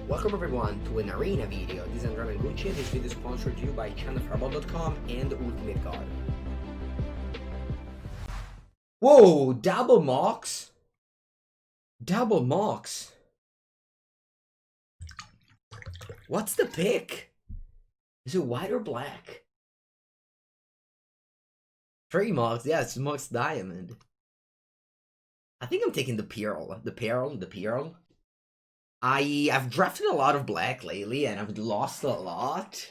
Welcome everyone to an arena video. This is Andrea Mengucci and this video is sponsored to you by channelfireball.com and Ultimate God. Whoa, double mocks? Double mocks. What's the pick? Is it white or black? 3 mocks, yeah, it's Mox Diamond. I think I'm taking the Pearl. The Pearl. I've drafted a lot of black lately and I've lost a lot.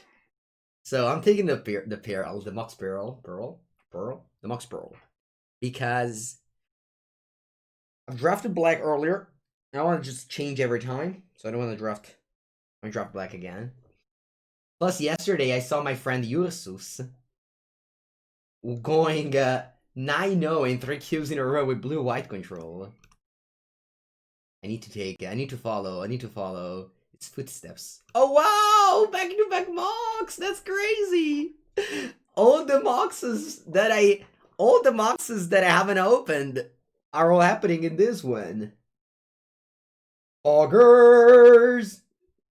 So I'm taking the Pearl, the Mox Pearl, the Mox Pearl. Because I've drafted black earlier. And I want to just change every time. So I don't want to draft black again. Plus yesterday I saw my friend Ursus going 9-0 in 3 Qs in a row with blue-white control. I need to follow its footsteps. Oh wow! Back-to-back mocks! That's crazy! All the moxes that I haven't opened are all happening in this one. Augurs!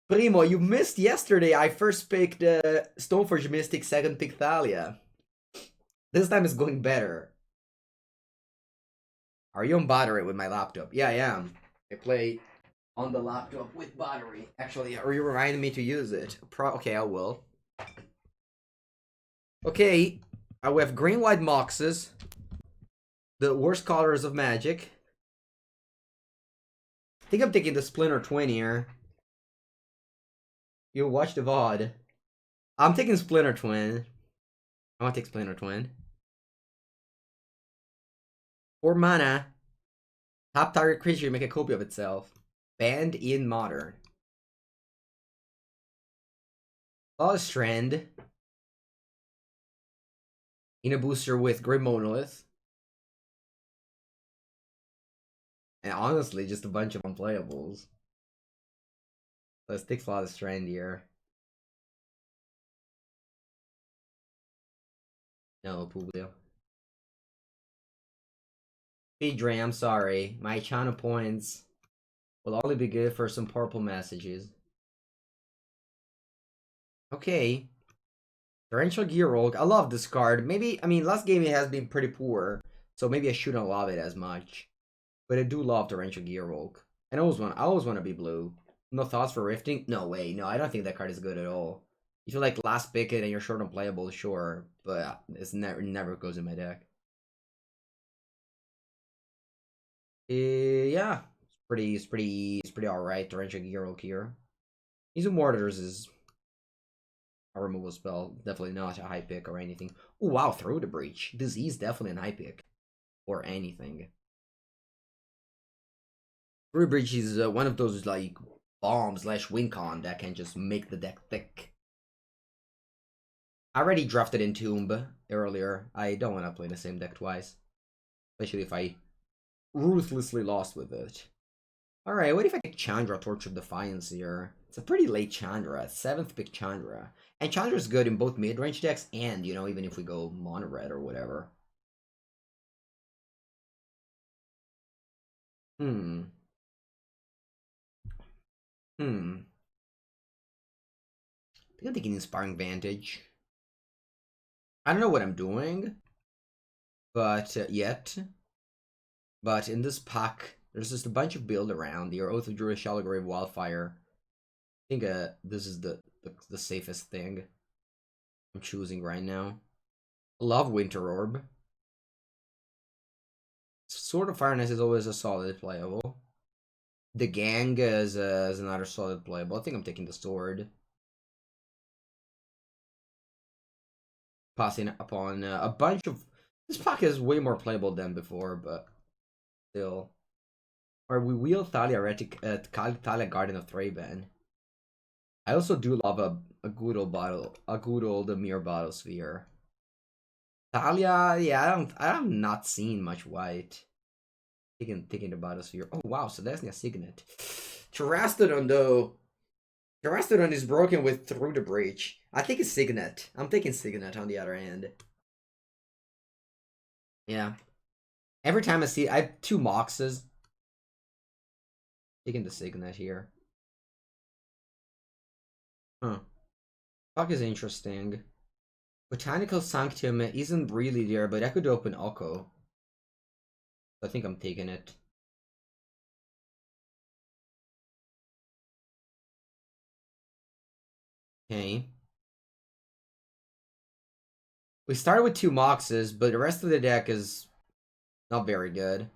Primo, you missed yesterday. I first picked Stoneforge Mystic, second picked Thalia. This time it's going better. Are you on battery with my laptop? Yeah, I am. I play on the laptop with battery. Actually, are you reminding me to use it? Okay, I will. Okay, I have green-white moxes. The worst colors of Magic. I think I'm taking the Splinter Twin here. You watch the VOD. I'm taking Splinter Twin. I want to take Splinter Twin. 4 mana. Top target creature, make a copy of itself. Banned in Modern. Strand. In a booster with Grim Monolith. And honestly, just a bunch of unplayables. Let's take Strand here. No, Publio. Hey Dre, I'm sorry. My channel points will only be good for some purple messages. Okay. Torrential Gear Rogue. I love this card. Maybe, I mean, last game it has been pretty poor. So maybe I shouldn't love it as much. But I do love Torrential Gear Rogue. I always want to be blue. No thoughts for Rifting? No way. No, I don't think that card is good at all. If you like last pick it and you're short on playable, sure. But it's never goes in my deck. Yeah. It's pretty alright. Torrential Gear Rogue here. Using Mortars is a removal spell. Definitely not a high pick or anything. Oh wow, Through the Breach. This is definitely an high pick. Or anything. Through the Breach is one of those like bomb/win con that can just make the deck thick. I already drafted Entomb earlier. I don't want to play the same deck twice. Especially if I ruthlessly lost with it. Alright, what if I take Chandra, Torch of Defiance here? It's a pretty late Chandra, 7th pick Chandra. And Chandra's good in both mid-range decks and, you know, even if we go mono-red or whatever. I think I'm taking Inspiring Vantage. I don't know what I'm doing, but But in this pack, there's just a bunch of build around. Your Oath of Druid, Shallow Grave, Wildfire. I think this is the safest thing I'm choosing right now. I love Winter Orb. Sword of Fireness is always a solid playable. The Gang is another solid playable. I think I'm taking the Sword. Passing upon a bunch of... This pack is way more playable than before, but still. Or we wield Thalia Guardian of Thraben. I also do love a good old Mirror Bottle Sphere. Thalia, yeah, I'm not seeing much white. Taking the Bottle Sphere. Oh wow, so that's a Signet. Terastodon though. Terastodon is broken with Through the Breach. I think it's Signet. I'm taking Signet on the other hand. Yeah. Every time I see, I have 2 Moxes. Taking the Signet here. Huh. Fuck is interesting. Botanical Sanctum isn't really there, but I could open Oko. I think I'm taking it. Okay. We started with 2 Moxes, but the rest of the deck is not very good.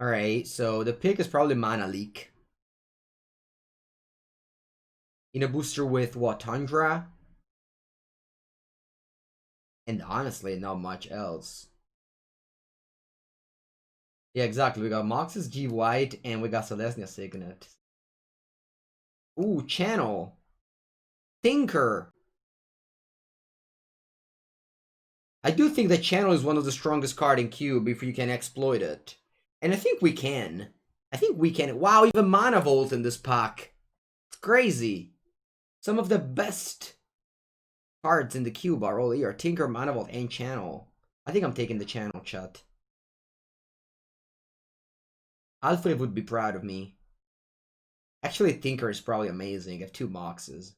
Alright, so the pick is probably Mana Leak. In a booster with what, Tundra? And honestly, not much else. Yeah, exactly. We got Mox's G White and we got Celestia Signet. Ooh, Channel. Tinker. I do think that Channel is one of the strongest card in Cube if you can exploit it. And I think we can. I think we can. Wow, even Mana Volt in this pack. It's crazy. Some of the best cards in the cube are all here. Tinker, Mana Volt, and Channel. I think I'm taking the Channel, chat. Alfred would be proud of me. Actually, Tinker is probably amazing. I have 2 Moxes.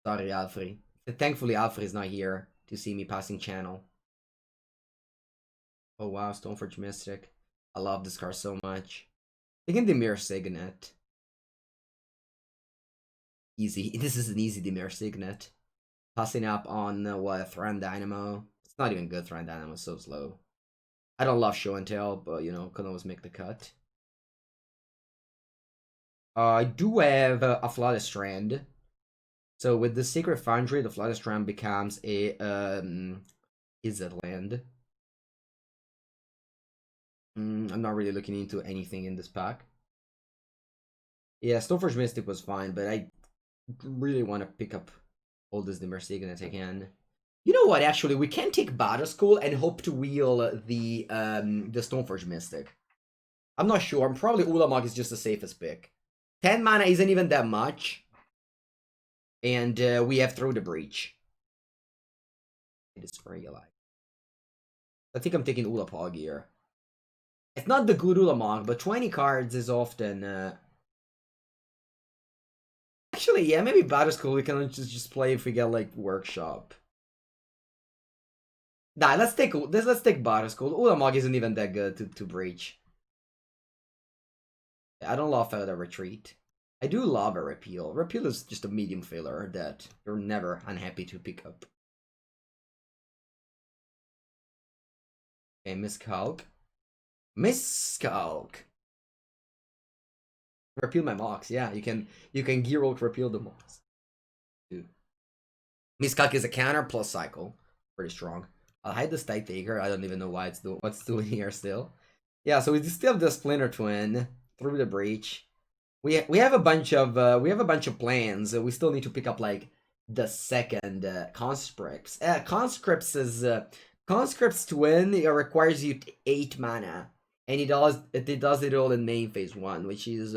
Sorry, Alfred. Thankfully, Alfred is not here to see me passing Channel. Oh wow, Stoneforge Mystic. I love this card so much. Taking the Mirror Signet. Easy. This is an easy Dimir Signet. Passing up on what, Thran Dynamo. It's not even good, Thran Dynamo, it's so slow. I don't love Show and Tell, but you know, can always make the cut. I do have a Flooded Strand. So with the Sacred Foundry, the Flooded Strand becomes a Izzet land. I'm not really looking into anything in this pack. Yeah, Stoneforge Mystic was fine, but I really want to pick up all this Dimir Signet again. You know what? Actually, we can take Battle School and hope to wheel the Stoneforge Mystic. I'm not sure. Probably Ulamog is just the safest pick. 10 mana isn't even that much, and we have Through the Breach. It is very alive. I think I'm taking Ulapog here. It's not the good Ulamog, but 20 cards is often. Actually, yeah, maybe Battle School we can just play if we get like Workshop. Nah, let's take Battle School. Ulamog isn't even that good to breach. I don't love the Retreat. I do love a Repeal. Repeal is just a medium filler that you're never unhappy to pick up. Okay, Miscalc. Miscalc! Repeal my Mox, yeah, you can Gearwalk repeal the Mox. Miscalc is a counter plus cycle. Pretty strong. I'll hide the Stag Taker. I don't even know why what's doing here still. Yeah, so we still have the Splinter Twin through the breach. We have a bunch of plans. We still need to pick up like the second conscripts. Conscripts twin. It requires you 8 mana, and it does it all in main phase 1, which is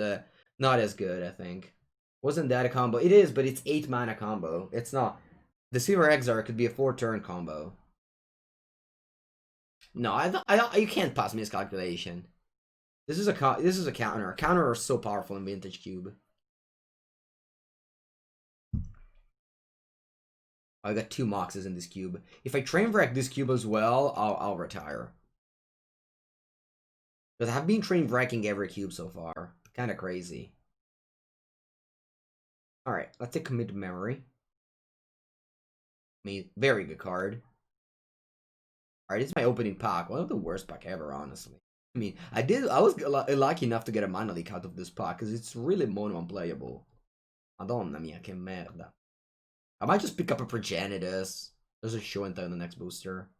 not as good. I think wasn't that a combo? It is, but it's 8 mana combo. It's not. The Silver Exarch could be a 4-turn combo. No, you can't pass miscalculation. This is a counter. Counter are so powerful in Vintage Cube. I got 2 Moxes in this cube. If I train wreck this cube as well, I'll retire. Because I've been train wrecking every cube so far. Kind of crazy. Alright, let's take Commit Memory. I mean, very good card. Alright, this is my opening pack. One of the worst pack ever, honestly. I mean, I was lucky enough to get a Mana Leak out of this pack, because it's really mono unplayable. Madonna mia, che merda. I might just pick up a Progenitus. There's a show and tell in the next booster.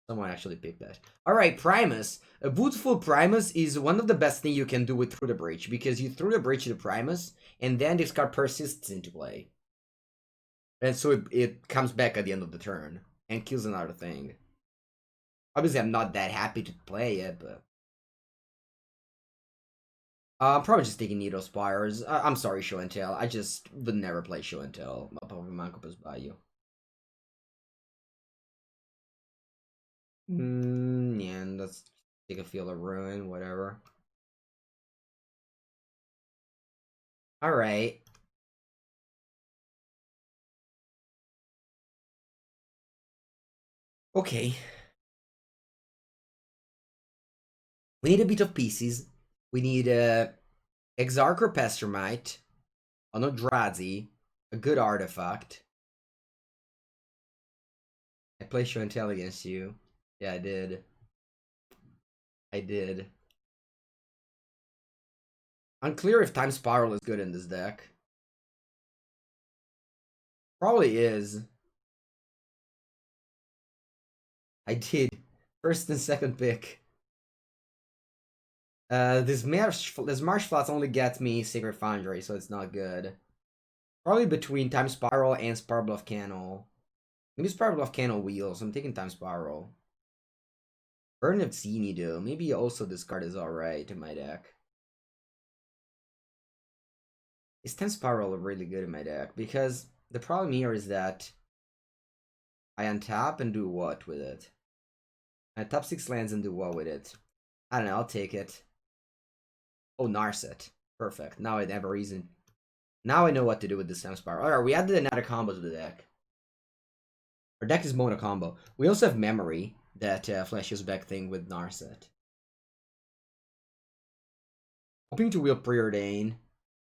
Someone actually picked that. Alright, Primus. A Beautiful Primus is one of the best things you can do with Through the Breach, because you through the breach the Primus, and then this card persists into play. And so it comes back at the end of the turn, and kills another thing. Obviously, I'm not that happy to play it, but... I'm probably just taking Needle Spires. I'm sorry, Show and Tell. I just would never play Show and Tell above Mancopus Bayou. Yeah, and let's take a Field of Ruin, whatever. Alright. Okay. We need a bit of pieces. We need Exarch or Pestermite, an Eldrazi, a good artifact. I play Show and Tell against you. Yeah, I did. I did. Unclear if Time Spiral is good in this deck. Probably is. I did. First and second pick. This Marsh Flats only gets me Sacred Foundry, so it's not good. Probably between Time Spiral and Spiral Bluff Canal. Maybe Spiral Bluff Canal Wheels. I'm taking Time Spiral. Burn of Zini though. Maybe also this card is alright in my deck. Is Time Spiral really good in my deck? Because the problem here is that I untap and do what with it? I tap 6 lands and do what with it? I don't know, I'll take it. Oh, Narset. Perfect. Now I have a reason. Now I know what to do with this Time Spiral. Alright, we added another combo to the deck. Our deck is mono combo. We also have Memory, that flashes back thing with Narset. Hoping to wheel Preordain.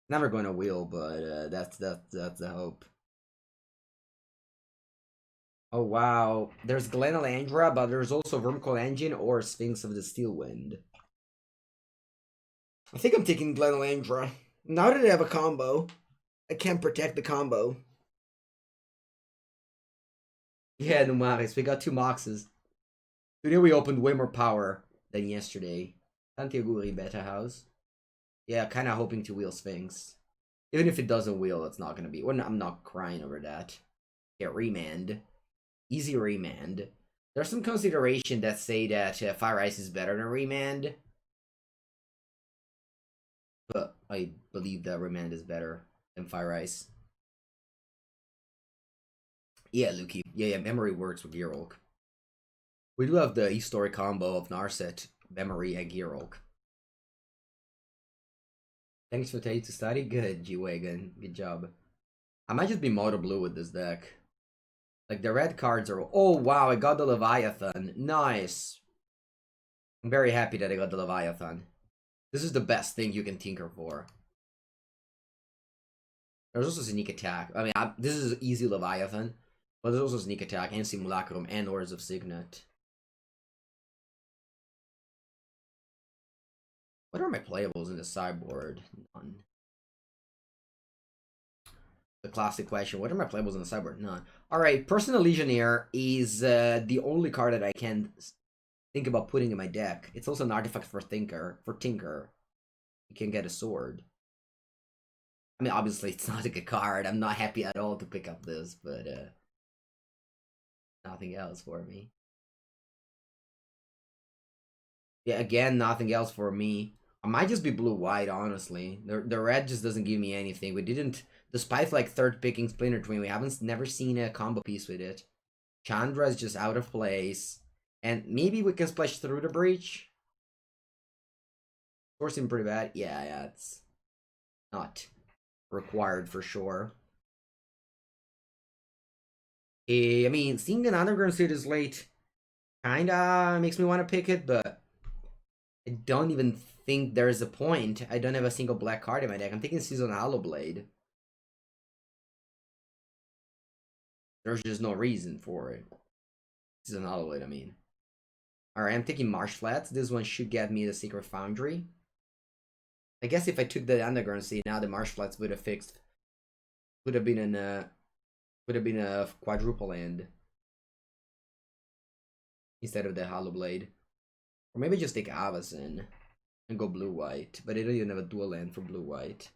Never going to wheel, but that's the hope. Oh wow, there's Glenalandra, but there's also Vermical Engine or Sphinx of the Steel Wind. I think I'm taking Glenalandra. Now that I have a combo, I can't protect the combo. Yeah, Numaris, we got 2 Moxes. Today we opened way more power than yesterday. Tantiaguri Beta House. Yeah, kind of hoping to wheel Sphinx. Even if it doesn't wheel, it's not going to be. Well, I'm not crying over that. Yeah, remand. Easy remand. There's some consideration that say that Fire Ice is better than remand. But I believe that remand is better than Fire Ice. Yeah, Lukey. Yeah, memory works with Gearhulk. We do have the historic combo of Narset, Memory, and Gearhulk. Thanks for taking to study. Good, G-Wagon. Good job. I might just be mono blue with this deck. Like, the red cards are... Oh, wow, I got the Leviathan. Nice. I'm very happy that I got the Leviathan. This is the best thing you can tinker for. There's also Sneak Attack. I mean, this is easy Leviathan. But there's also Sneak Attack and Simulacrum and Ores of Signet. What are my playables in the sideboard? None. The classic question. What are my playables in the sideboard? None. Alright, Personal Legionnaire is the only card that I can think about putting in my deck. It's also an artifact for Tinker. You can get a sword. I mean, obviously, it's not a good card. I'm not happy at all to pick up this, but nothing else for me. Yeah, again, nothing else for me. I might just be blue-white, honestly. The red just doesn't give me anything. We didn't, despite like third picking Splinter Twin, we haven't never seen a combo piece with it. Chandra is just out of place. And maybe we can splash through the breach. Forcing pretty bad. Yeah, it's not required for sure. I mean, seeing an underground suit is late kinda makes me want to pick it, but I don't even think there's a point. I don't have a single black card in my deck. I'm taking Season Hollowblade. There's just no reason for it. Season Hollowblade, I mean. Alright, I'm taking Marsh Flats. This one should get me the Secret Foundry. I guess if I took the Underground Sea, now the Marsh Flats would have fixed. Would have been a quadruple land. Instead of the Hollowblade. Or maybe just take Avacyn and go blue-white. But I don't even have a dual land for blue-white.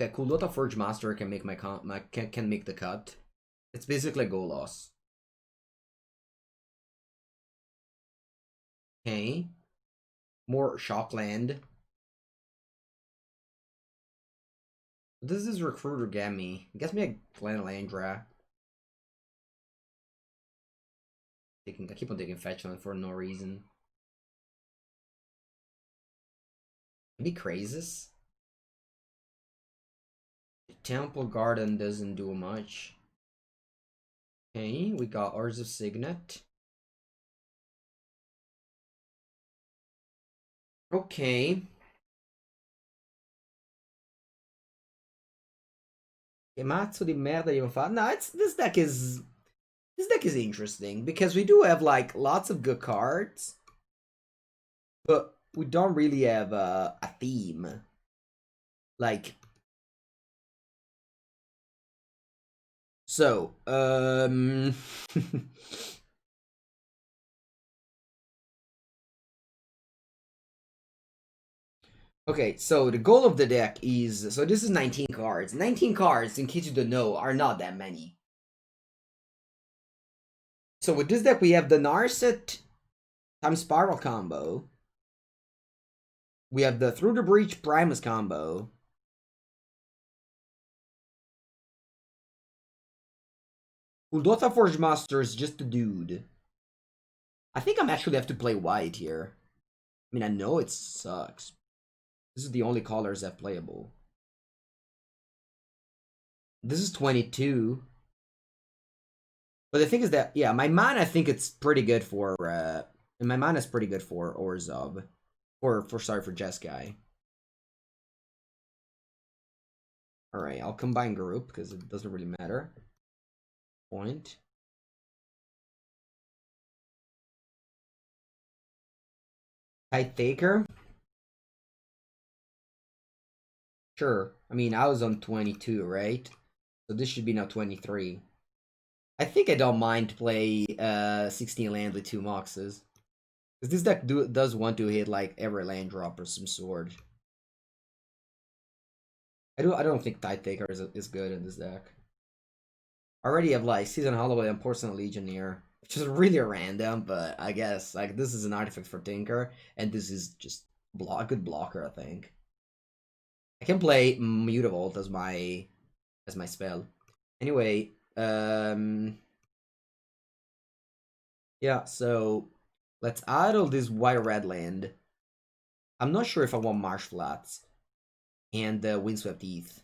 Okay, Kuldota Forge Master can make can make the cut. It's basically a go loss. Okay. More Shockland. This is Recruiter Gammy. Gets me a Glenalandra. I keep on taking Fetchland for no reason. Maybe Crazes? Temple Garden doesn't do much. Okay, we got Ours of Signet. Okay. Che mazzo di merda io fa? No, this deck is interesting because we do have like lots of good cards, but we don't really have a theme. Like, so okay, so the goal of the deck is, so this is 19 cards. 19 cards, in case you don't know, are not that many. So with this deck, we have the Narset times Spiral combo. We have the Through the Breach Primus combo. Uldotha Forge Master is just a dude. I think I'm actually have to play white here. I mean, I know it sucks. This is the only colors that playable. This is 22. But the thing is that, yeah, my mana, I think it's pretty good for, and my mana is pretty good for Orzhov. For Jeskai. Alright, I'll combine group, because it doesn't really matter. Point. Tide Taker. Sure. I mean, I was on 22, right? So this should be now 23. I think I don't mind to play 16 land with 2 Moxes. Because this deck does want to hit like every land drop or some sort. I don't think Tide Taker is good in this deck. I already have like Season Holloway and Porcelain Legionnaire, which is really random, but I guess like this is an artifact for Tinker, and this is just a good blocker, I think. I can play Mutavault as my spell. Anyway, yeah, so let's idle this white-red land. I'm not sure if I want Marsh Flats and Windswept Heath.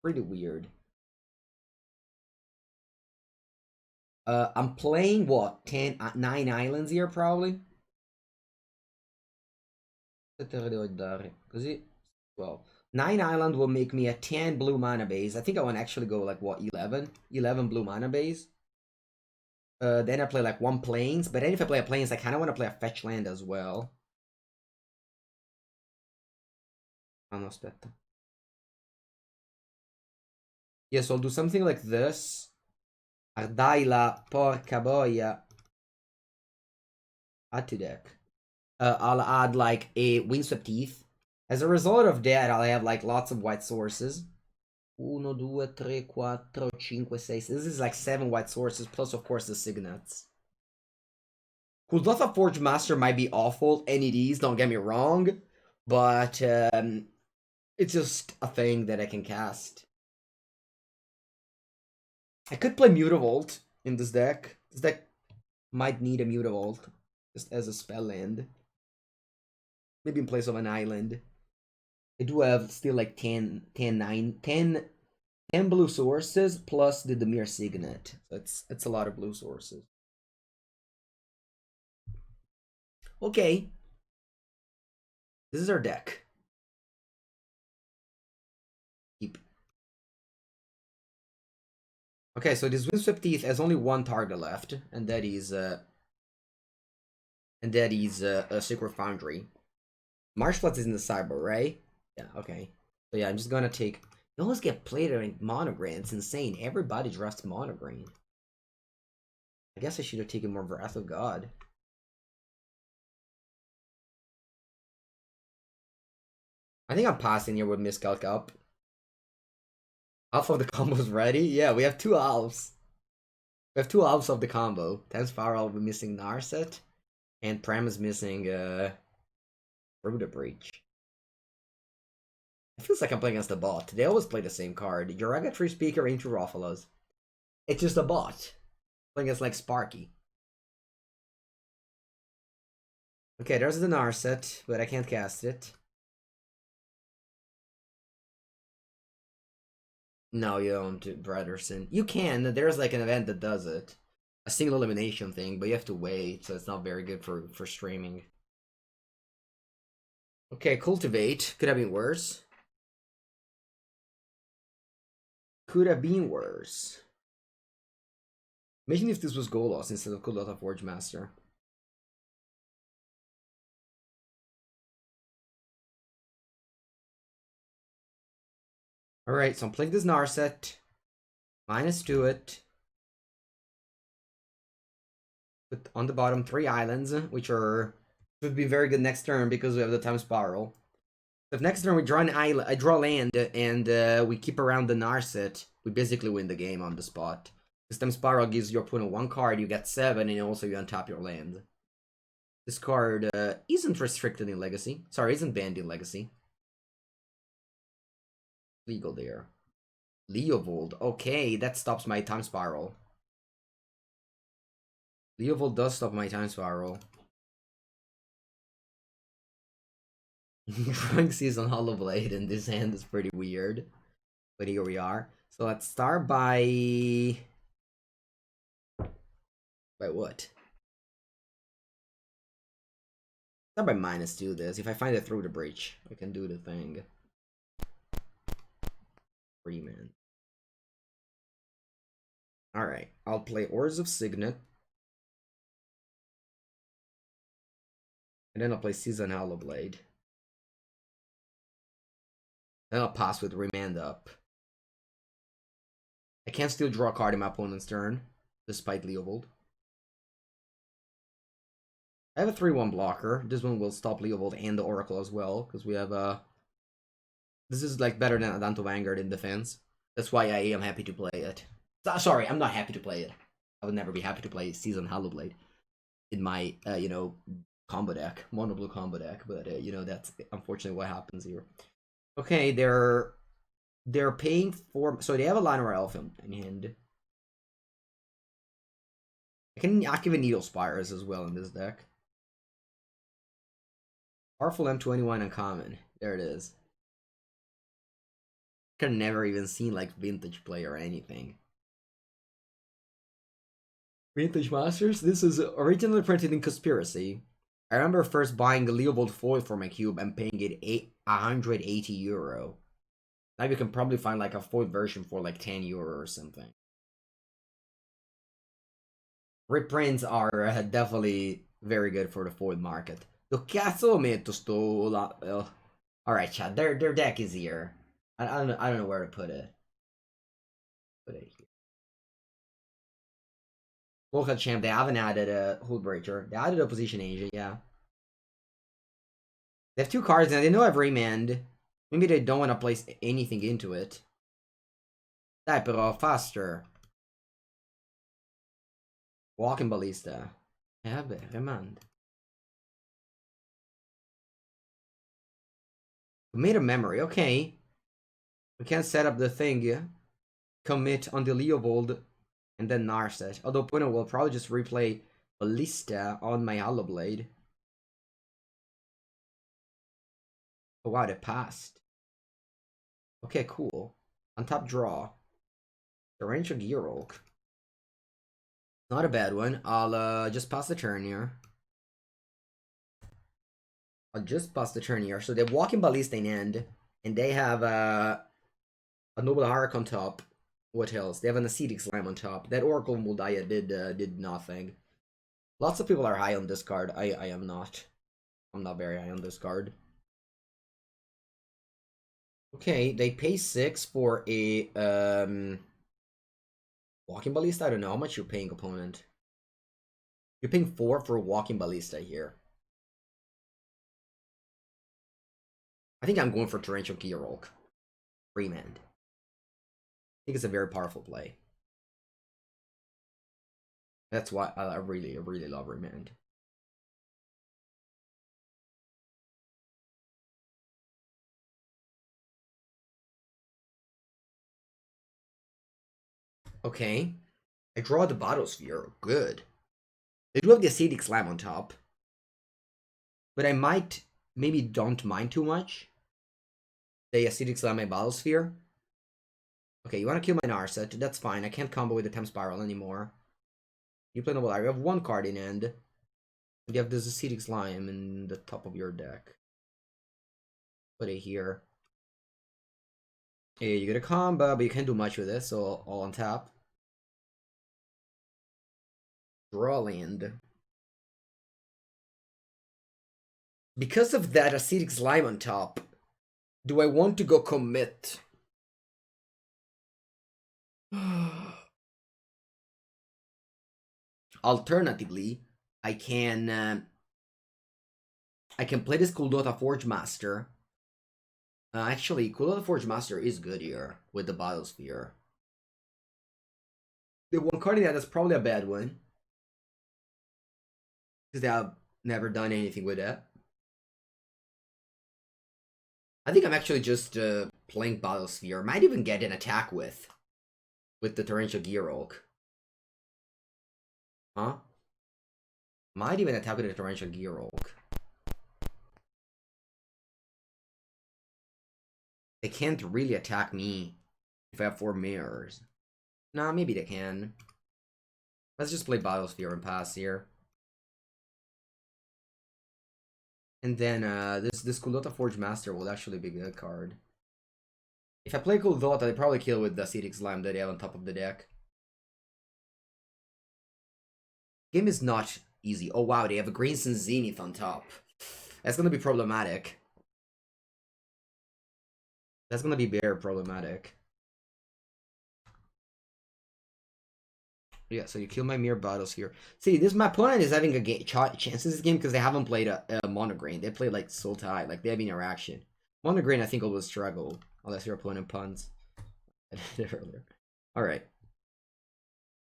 Pretty weird. I'm playing what, 9 islands here probably. Così, well, 9 island will make me a 10 blue mana base. I think I want to actually go like what, 11 blue mana base. Then I play like 1 plains, but then if I play a plains, I kind of want to play a fetch land as well. Oh no, aspetta. Yeah, so I'll do something like this. Dai la porca boia. Add to deck. I'll add like a Windswept Heath. As a result of that, I'll have like lots of white sources. 1, 2, 3, 4, 5, 6. This is like 7 white sources, plus of course the signets. Kuldotha Forge Master might be awful, and it is, don't get me wrong. But it's just a thing that I can cast. I could play Mutavault in this deck. This deck might need a Mutavault just as a spell land. Maybe in place of an island. I do have still like 10 blue sources plus the Demir Signet. So it's a lot of blue sources. Okay. This is our deck. Keep. Okay, so this Windswept Heath has only 1 target left, and that is a Sacred Foundry. Marshflats is in the sideboard, right? Yeah, okay. So yeah, I'm just gonna take. You always get played in Monogram. It's insane. Everybody drafts Monogram. I guess I should have taken more Wrath of God. I think I'm passing here with Miscalc up. Half of the combo's ready? Yeah, we have 2 elves. We have 2 elves of the combo. Tense Farrell, we're missing Narset. And Prem is missing Through the Breach. It feels like I'm playing against a bot. They always play the same card. Uraga Tree Speaker into Rofalos. It's just a bot. Playing against like Sparky. Okay, there's the Narset, but I can't cast it. No, you don't, Brotherson. You can. There's like an event that does it. A single elimination thing, but you have to wait, so it's not very good for streaming. Okay, Cultivate. Could have been worse. Could have been worse. Imagine if this was Golos instead of Golota Forge Master. Alright, so I'm playing this Narset. -2 it. Put on the bottom 3 islands, which would be very good next turn because we have the time spiral. If next turn we draw an island, I draw land, and we keep around the Narset, we basically win the game on the spot. This time spiral gives your opponent 1 card, you get 7, and also you untap your land. This card isn't restricted in Legacy. Sorry, isn't banned in Legacy. Legal there. Leovold. Okay, that stops my time spiral. Leovold does stop my time spiral. Drawing Season Hollow Blade in this hand is pretty weird. But here we are. So let's start by... By what? Start by -2 this. If I find it through the breach, I can do the thing. Free man. Alright, I'll play Oars of Signet. And then I'll play Season Hollow Blade. Then I'll pass with Remand up. I can still draw a card in my opponent's turn, despite Leovold. I have a 3-1 blocker. This one will stop Leovold and the Oracle as well, because we have a... This is like better than Adanto Vanguard in defense. That's why I am happy to play it. Sorry, I'm not happy to play it. I would never be happy to play Season Hollow Blade in my, combo deck, mono blue combo deck. But that's unfortunately what happens here. Okay, they're paying for, so they have a Llanowar Elf in hand. I can activate Needle Spires as well in this deck. Powerful M21 uncommon. There it is. I've never even seen like Vintage Play or anything. Vintage Masters? This is originally printed in Conspiracy. I remember first buying the Leovold foil for my cube and paying it 180 euro. Now you can probably find like a foil version for like 10 euro or something. Reprints are definitely very good for the foil market. Do cazzo lo metto sto... Alright, chat, their deck is here. I don't know where to put it. Put it here. Local champ, they haven't added a Hullbreaker. They added a Position Asia, yeah. They have 2 cards now, they know I have Remand. Maybe they don't want to place anything into it. Dai però, faster. Walking Ballista. Vabbè, Remand. We made a memory, okay. We can set up the thing, yeah? Commit on the Leovold and then Narset. Although opponent will probably just replay Ballista on my Hollow Blade. Oh wow, they passed. Okay, cool. On top draw. Torrential Gearhulk. Not a bad one. I'll just pass the turn here. I'll just pass the turn here. So they're walking Ballista in end. And they have a Noble Hierarch on top. What else? They have an Ascetic Slam on top. That Oracle Muldaya did nothing. Lots of people are high on this card. I am not. I'm not very high on this card. Okay, they pay 6 for a Walking Ballista. I don't know how much you're paying, opponent. You're paying 4 for a Walking Ballista here. I think I'm going for Torrential Gearhulk. Remand. I think it's a very powerful play. That's why I really love Remand. Okay. I draw the Battlesphere. Good. They do have the Ascetic Slam on top. But I might maybe don't mind too much. They acidic slam my Battlesphere. Okay, you want to kill my Narset. That's fine. I can't combo with the Temp Spiral anymore. You play Noble Area. You have one card in end. You have this acidic slime in the top of your deck. Put it here. Yeah, you get a combo, but you can't do much with this, so all on tap. Draw land. Because of that acidic slime on top, do I want to go commit? Alternatively, I can play this Kuldota Forge Master. Actually, Kuldota Forge Master is good here with the Battlesphere. The one card in that is probably a bad one. Because they have never done anything with that. I think I'm actually just playing Battlesphere. Might even get an attack with the Torrential Gear Oak. Huh? Might even attack with the Torrential Gear Oak. They can't really attack me if I have 4 mirrors. Nah, maybe they can. Let's just play Battlesphere and pass here. And then this Kuldota Forge Master will actually be a good card. If I play Kuldota, they probably kill with the Acidic Slime that they have on top of the deck. Game is not easy. Oh wow, they have a Green Sun Zenith on top. That's gonna be problematic. That's gonna be very problematic. Yeah, so you kill my Mirror Battles here. See, my opponent is having a chance in this game because they haven't played a Monograin. They played like Sultai, like they have interaction. Monograin, I think, will struggle unless your opponent puns. I did it earlier. Alright.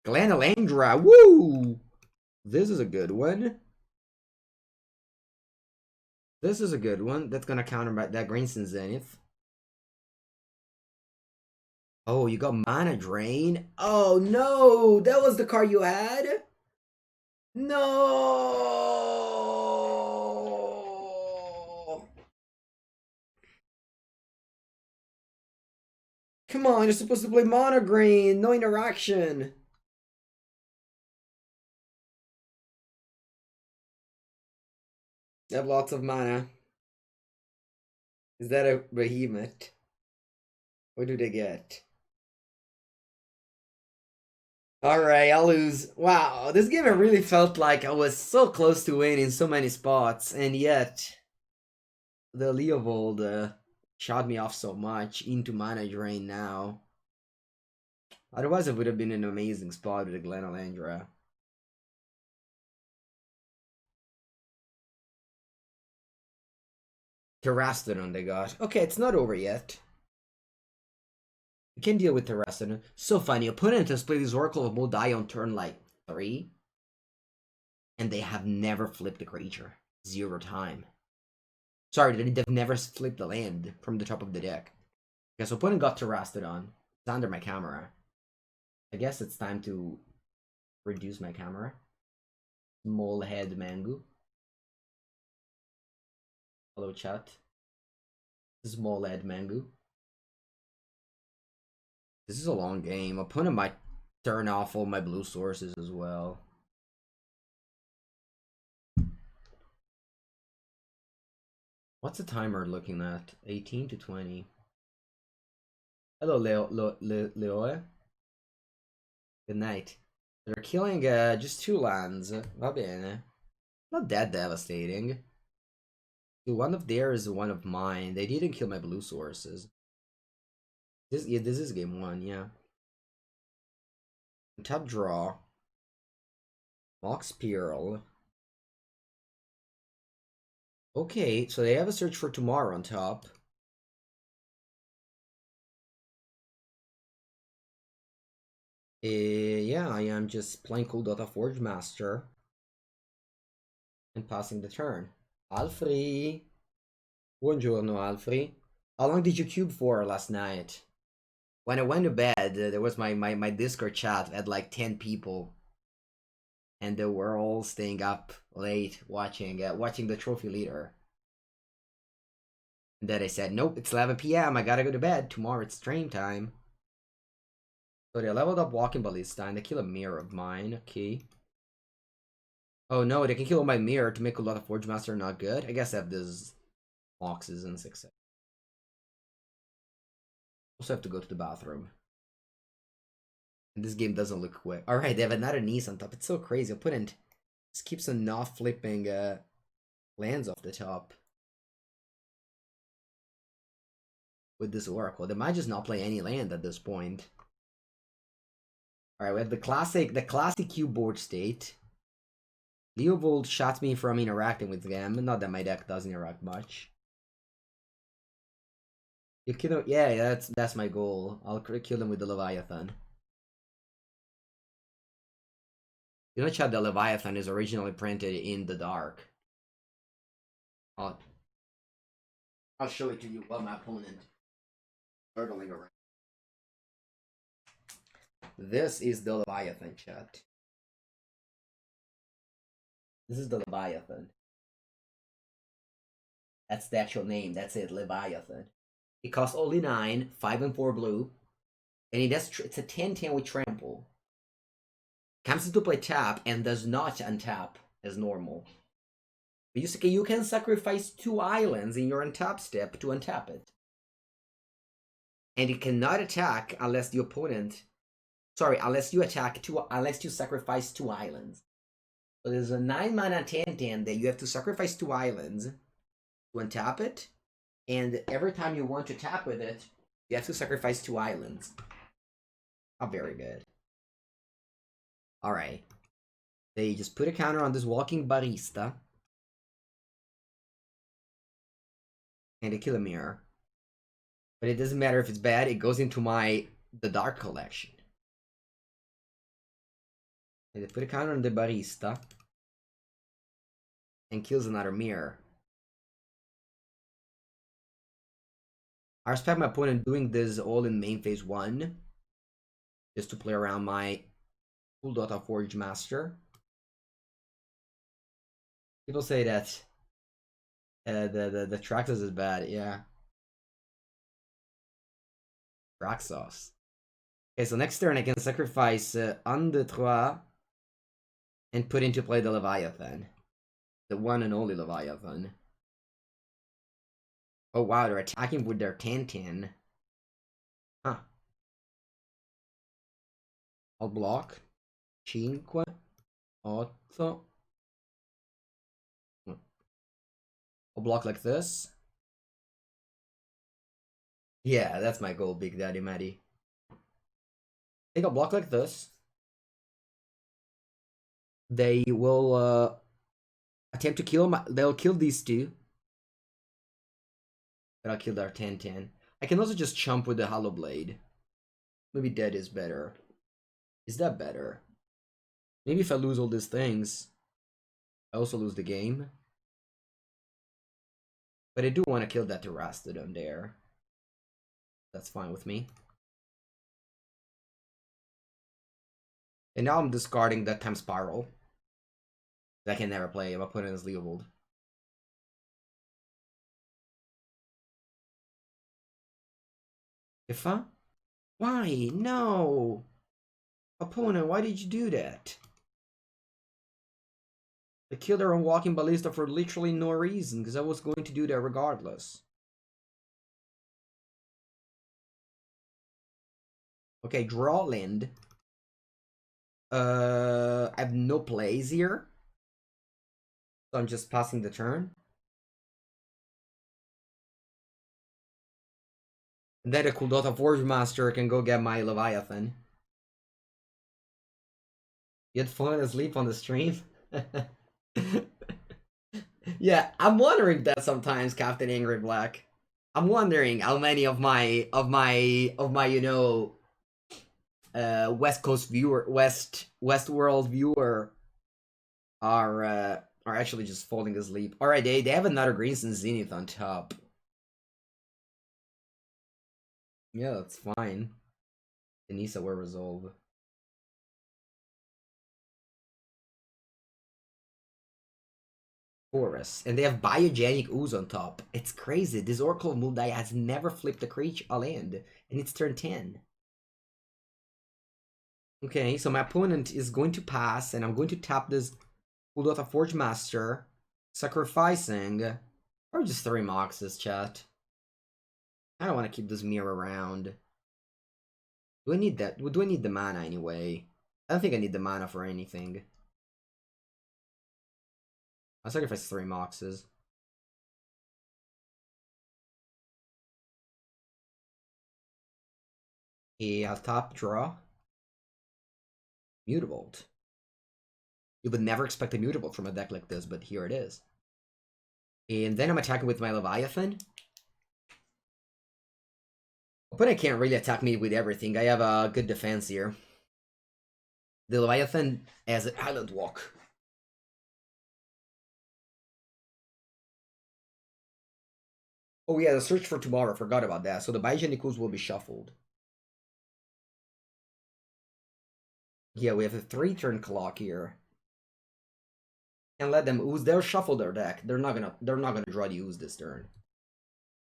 Glanalandra, woo! This is a good one. This is a good one. That's gonna counter that Green Sun Zenith. Oh, you got Mana Drain? Oh no! That was the card you had? No! Come on, you're supposed to play Mana Drain, no interaction. They have lots of mana. Is that a behemoth? What do they get? Alright, I'll lose. Wow, this game I really felt like I was so close to winning in so many spots, and yet the Leovold shot me off so much into Mana Drain now. Otherwise, it would have been an amazing spot with the Glanalandra. Terrastodon they got. Okay, it's not over yet. You can deal with Terrastodon. So funny, opponent has played this Oracle of Moldai on turn like 3. And they have never flipped the creature. 0 time. Sorry, they've never flipped the land from the top of the deck. Okay, so opponent got Terrastodon. It's under my camera. I guess it's time to reduce my camera. Small head Mangu. Hello chat. Small head Mangu. This is a long game. Opponent might turn off all my blue sources as well. What's the timer looking at? 18 to 20. Hello, Leo. Good night. They're killing just 2 lands. Va bene. Not that devastating. One of theirs, one of mine. They didn't kill my blue sources. This is game 1, yeah. Top draw. Mox Pearl. Okay, so they have a Search for Tomorrow on top. Yeah, I am just playing Kuldota Forge Master. And passing the turn. Alfri! Buongiorno, Alfri. How long did you cube for last night? When I went to bed, there was my Discord chat had like 10 people. and they were all staying up late watching the trophy leader. And then I said, nope, it's 11 p.m. I gotta go to bed. Tomorrow it's stream time. So they leveled up Walking Ballista and they kill a mirror of mine. Okay. Oh no, they can kill my mirror to make a lot of Forge Master not good. I guess I have these boxes and 6. Also have to go to the bathroom. And this game doesn't look quick. Alright, they have another niece on top. It's so crazy. Opponent just keeps on not flipping lands off the top. With this Oracle. They might just not play any land at this point. Alright, we have the classic cube board state. Leovold shots me from interacting with them. Not that my deck doesn't interact much. You kill him. Yeah, that's my goal. I'll kill him with the Leviathan. You know, chat, the Leviathan is originally printed in the dark. I'll show it to you while my opponent hurtling around. This is the Leviathan, chat. This is the Leviathan. That's the actual name. That's it, Leviathan. It costs only 9, 5 and 4 blue. And it's a 10/10 with trample. Comes into play tap and does not untap as normal. But you can sacrifice 2 islands in your untap step to untap it. And it cannot attack unless the opponent... Sorry, unless you sacrifice 2 islands. So there's a 9 mana 10/10 that you have to sacrifice 2 islands to untap it. And every time you want to tap with it, you have to sacrifice 2 islands. Not very good. Alright. They just put a counter on this Walking Barista. And they kill a mirror. But it doesn't matter if it's bad, it goes into the Dark collection. And they put a counter on the Barista. And kills another mirror. I respect my opponent doing this all in main phase 1. Just to play around my Full Dota Forge Master. People say that the Traxxas is bad, yeah. Traxxas. Okay, so next turn I can sacrifice un de trois and put into play the Leviathan. The one and only Leviathan. Oh wow, they're attacking with their 10/10. Huh. I'll block. 5, 8. I'll block like this. Yeah, that's my goal, Big Daddy Matty. I think I'll block like this. They will attempt to kill they'll kill these 2. But I'll kill their 10/10. I can also just chump with the Hollow Blade. Maybe dead is better. Is that better? Maybe if I lose all these things, I also lose the game. But I do want to kill that Terastodon there. That's fine with me. And now I'm discarding that Time Spiral. I can never play. My opponent is Leovold. Ifa? Why? No! Opponent, why did you do that? I killed her on Walking Ballista for literally no reason, because I was going to do that regardless. Okay, draw land. I have no plays here. So I'm just passing the turn. And then a cool Dota Forge Master can go get my Leviathan. You had fallen asleep on the stream? Yeah, I'm wondering that sometimes, Captain Angry Black. I'm wondering how many of my you know, West Coast viewer, Westworld viewer are actually just falling asleep. All right, they have another Greenson Zenith on top. Yeah, that's fine. Denisa will resolve. Forest. And they have Biogenic Ooze on top. It's crazy. This Oracle of Mundai has never flipped a creature a land. And it's turn 10. Okay, so my opponent is going to pass, and I'm going to tap this Uldotha Forge Master, sacrificing, or just 3 Moxes, chat. I don't want to keep this mirror around. Do I need that? Do I need the mana anyway? I don't think I need the mana for anything. I'll sacrifice 3 Moxes. I'll top draw. Mutavault. You would never expect a Mutavault from a deck like this, but here it is. And then I'm attacking with my Leviathan. But I can't really attack me with everything. I have a good defense here. The Leviathan has an Island Walk. Oh yeah, the Search for Tomorrow. Forgot about that. So the Biogenic will be shuffled. Yeah, we have a 3-turn clock here. And let them ooze. They'll shuffle their deck. They're not gonna draw the ooze this turn.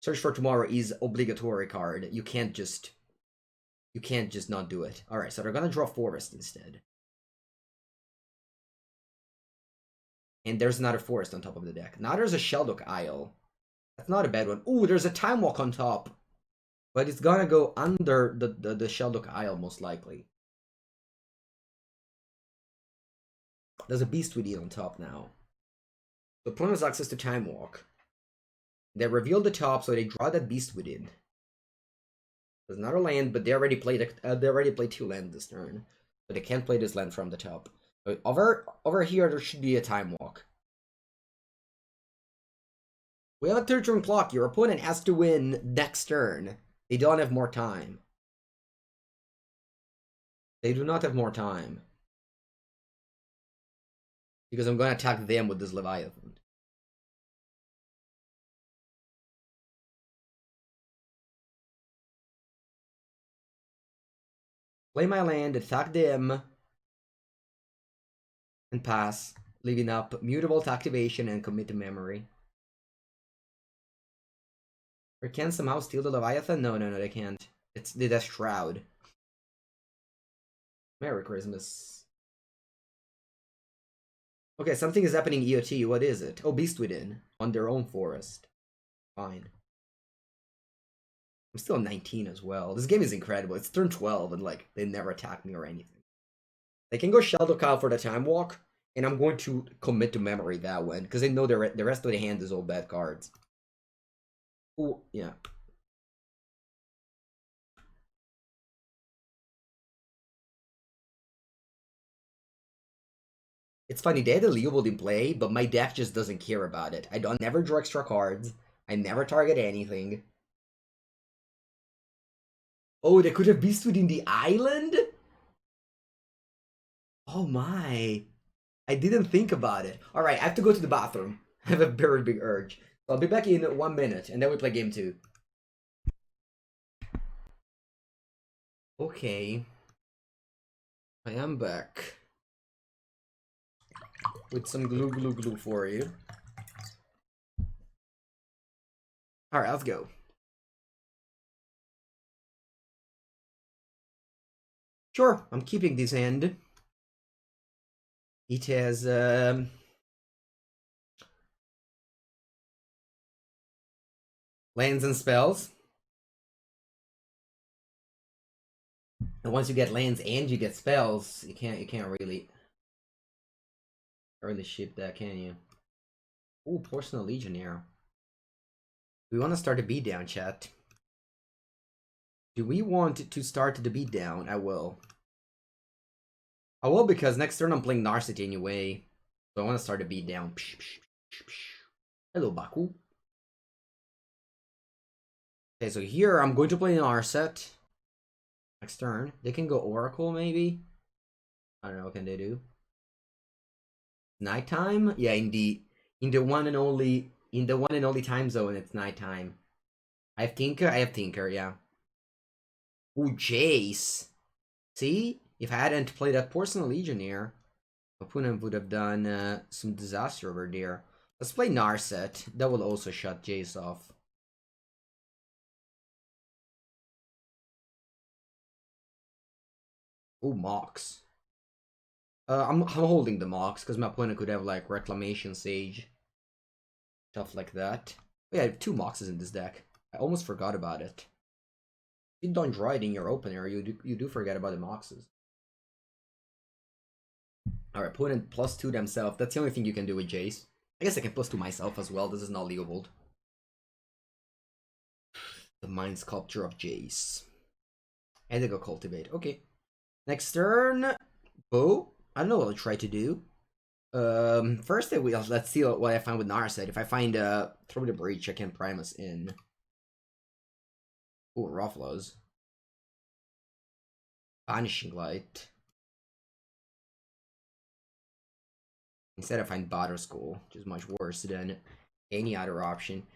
Search for Tomorrow is obligatory card. You can't just not do it. Alright, so they're gonna draw Forest instead. And there's another Forest on top of the deck. Now there's a Sheldock Isle. That's not a bad one. Ooh, there's a Time Walk on top. But it's gonna go under the Sheldock Isle, most likely. There's a Beast Within on top now. The opponent has access to Time Walk. They reveal the top, so they draw that Beast Within. There's another land, but they already played 2 lands this turn. But they can't play this land from the top. But over here, there should be a Time Walk. We have a 3-turn clock. Your opponent has to win next turn. They don't have more time. They do not have more time. Because I'm going to attack them with this Leviathan. Play my land, attack them, and pass, leaving up Mutavault activation and commit to memory. Or can somehow steal the Leviathan? No, they can't. It's the Death Shroud. Merry Christmas. Okay, something is happening EOT. What is it? Oh, Beast Within. On their own forest. Fine. I'm still 19 as well. This game is incredible. It's turn 12 and like they never attack me or anything. They can go Sheldock Isle for the Time Walk, and I'm going to commit to memory that one because they know the rest of the hand is all bad cards. Ooh, yeah. It's funny, they had a Leovold in play, but my deck just doesn't care about it. I don't never draw extra cards. I never target anything. Oh, they could have Beast Within the island? Oh my. I didn't think about it. Alright, I have to go to the bathroom. I have a very big urge. So I'll be back in 1 minute, and then we play game 2. Okay. I am back. With some glue for you. Alright, let's go. Sure, I'm keeping this hand. It has lands and spells. And once you get lands and you get spells, you can't really ship that, can you? Ooh, Porcelain Legionnaire. Do we want to start a beatdown, chat? Do we want to start the beatdown? I will. I will because next turn I'm playing Narset anyway. So I want to start a beatdown. Hello, Baku. Okay, so here I'm going to play Narset. Next turn. They can go Oracle, maybe? I don't know, what can they do? Nighttime? Yeah, in the one and only time zone, it's nighttime. I have Tinker, yeah. Ooh, Jace. See? If I hadn't played that Porcelain Legionnaire, opponent would have done some disaster over there. Let's play Narset. That will also shut Jace off. Oh, Mox. I'm holding the Mox because my opponent could have like Reclamation Sage. Stuff like that. Oh, yeah, I have 2 Moxes in this deck. I almost forgot about it. If you don't draw it in your opener, you do forget about the Moxes. Alright, opponent +2 themselves. That's the only thing you can do with Jace. I guess I can +2 myself as well. This is not legal. The Mind Sculpture of Jace. MTGO Cultivate. Okay. Next turn. Bow. I don't know what I'll try to do. First let's see what I find with Narset. If I find Through the Breach, I can prime us in. Ooh, Ruffalows. Vanishing Light. Instead I find Batter School, which is much worse than any other option.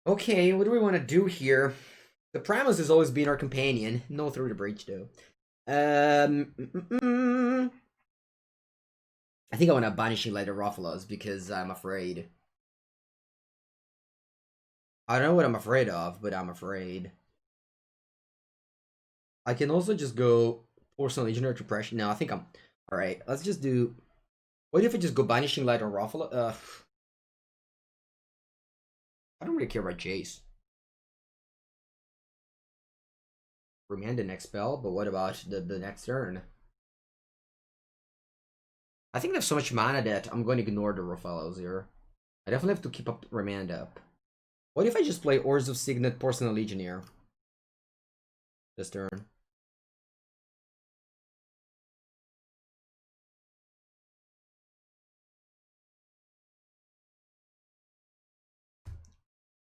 Okay, what do we want to do here? The Primus has always been our companion. No Through the Breach though. I think I want to Banishing Light of Ruffalows because I'm afraid. I don't know what I'm afraid of, but I'm afraid. I can also just go Porcelain Legionnaire Depression. No, I think I'm... Alright, let's just do... What if I just go Banishing Light on Ruffalo? I don't really care about Jace. Remand the next spell, but what about the next turn? I think there's so much mana that I'm going to ignore the Ruffalows here. I definitely have to keep up Remand up. What if I just play Oars of Signet Porcelain Legionnaire? This turn.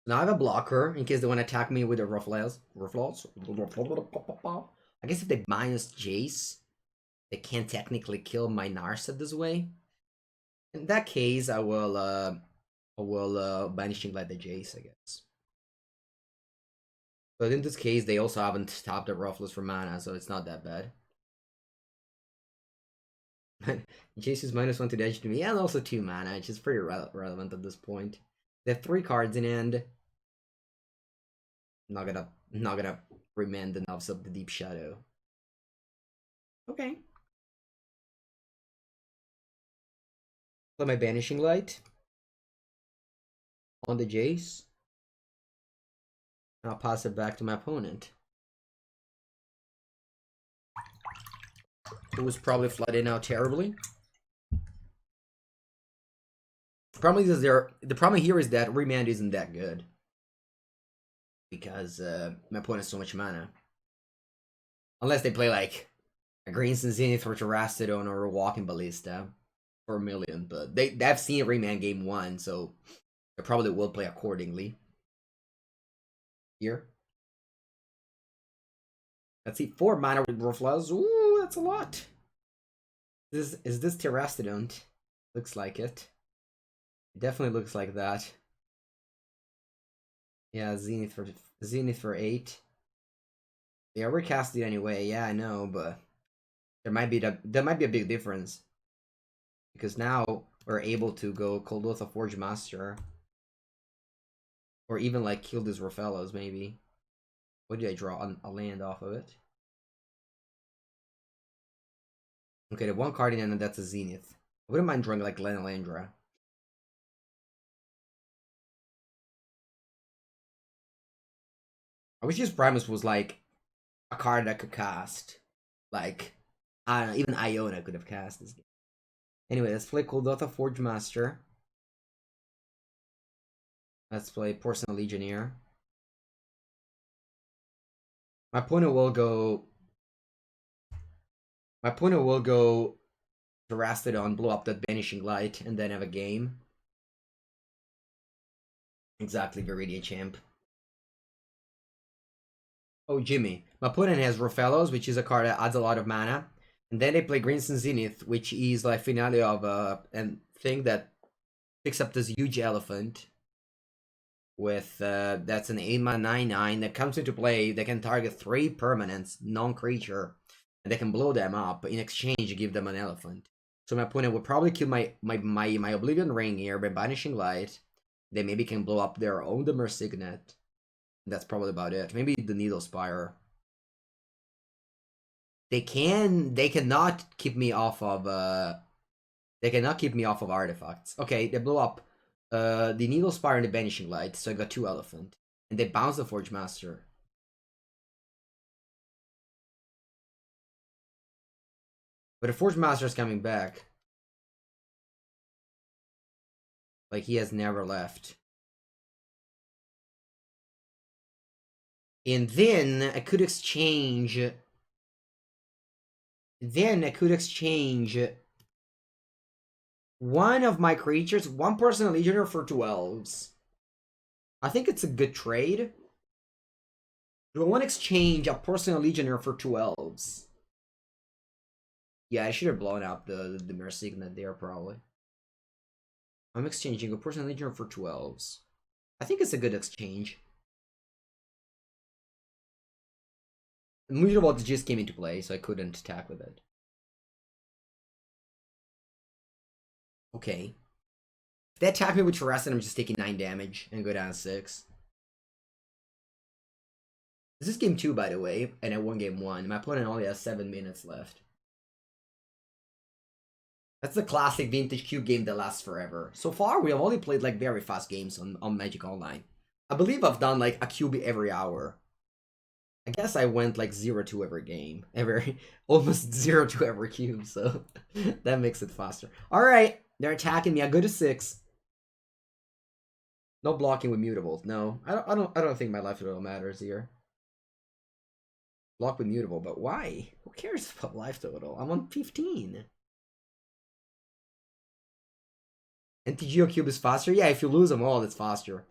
Now I have a blocker in case they want to attack me with the Ruffalows. I guess if they minus Jace, they can't technically kill my Narset this way. In that case, I will Banishing Light the Jace, I guess. But in this case, they also haven't tapped the Ruffalows for mana, so it's not that bad. Jace is -1 to the edge to me, and also 2 mana, which is pretty relevant at this point. They have 3 cards in hand. Not gonna remand the Knobs of the Deep Shadow. Okay. Play my Banishing Light on the Jace. And I'll pass it back to my opponent, who was probably flooded out terribly. The problem here is that remand isn't that good because my opponent has so much mana. Unless they play like a Green Sun Zenith or Terastodon or a Walking Ballista for 1 million, but they've seen remand game 1, so they probably will play accordingly. Here. Let's see, 4 mana with Ruffalows. Ooh, that's a lot. Is this Terastodon? Looks like it. It definitely looks like that. Yeah, Zenith for 8. Yeah, we're casting anyway. Yeah, I know, but there might be a big difference because now we're able to go Cold Oath of Forge Master, or even like kill these Ruffalows maybe. What did I draw? A land off of it. Okay, the 1 card in and that's a Zenith. I wouldn't mind drawing like Lenalandra. I wish his Primus was like a card that could cast. Like, I don't know, even Iona could have cast this game. Anyway, let's play Cold Oath of Forge Master. Let's play Porcelain Legionnaire. My opponent will go Terastodon, blow up that Banishing Light, and then have a game. Exactly, Viridian Champ. Oh, Jimmy. My opponent has Ruffalows, which is a card that adds a lot of mana. And then they play Green Sun Zenith, which is like finale of a thing that picks up this huge elephant. With that's an 8-mana 9/9 that comes into play. They can target 3 permanents, non-creature, and they can blow them up. In exchange, give them an elephant. So my opponent would probably kill my Oblivion Ring here by Banishing Light. They maybe can blow up their own Dimmer Signet. That's probably about it. Maybe the Needle Spire. They cannot keep me off of artifacts. Okay, they blow up the Needle Spire and the Banishing Light, so I got 2 Elephant. And they bounce the Forge Master. But the Forge Master is coming back. Like, he has never left. And then I could exchange... one of my creatures, 1 Personal Legionnaire for 2 Elves. I think it's a good trade. Do I want to exchange a Personal Legionnaire for 2 Elves? Yeah, I should have blown out the Mirror Signet there, probably. I'm exchanging a Personal Legionnaire for 2 Elves. I think it's a good exchange. Mutable just came into play, so I couldn't attack with it. Okay. If they attack me with Terrain, I'm just taking 9 damage and go down to 6. This is game 2, by the way, and I won game 1. My opponent only has 7 minutes left. That's the classic vintage cube game that lasts forever. So far, we have only played like very fast games on Magic Online. I believe I've done like a cube every hour. I guess I went like 0-2 every game. Almost 0-2 every cube, so that makes it faster. Alright, they're attacking me. I go to 6. No blocking with mutables. No. I don't think my life total matters here. Block with mutable, but why? Who cares about life total? I'm on 15. MTGO cube is faster? Yeah, if you lose them all, it's faster.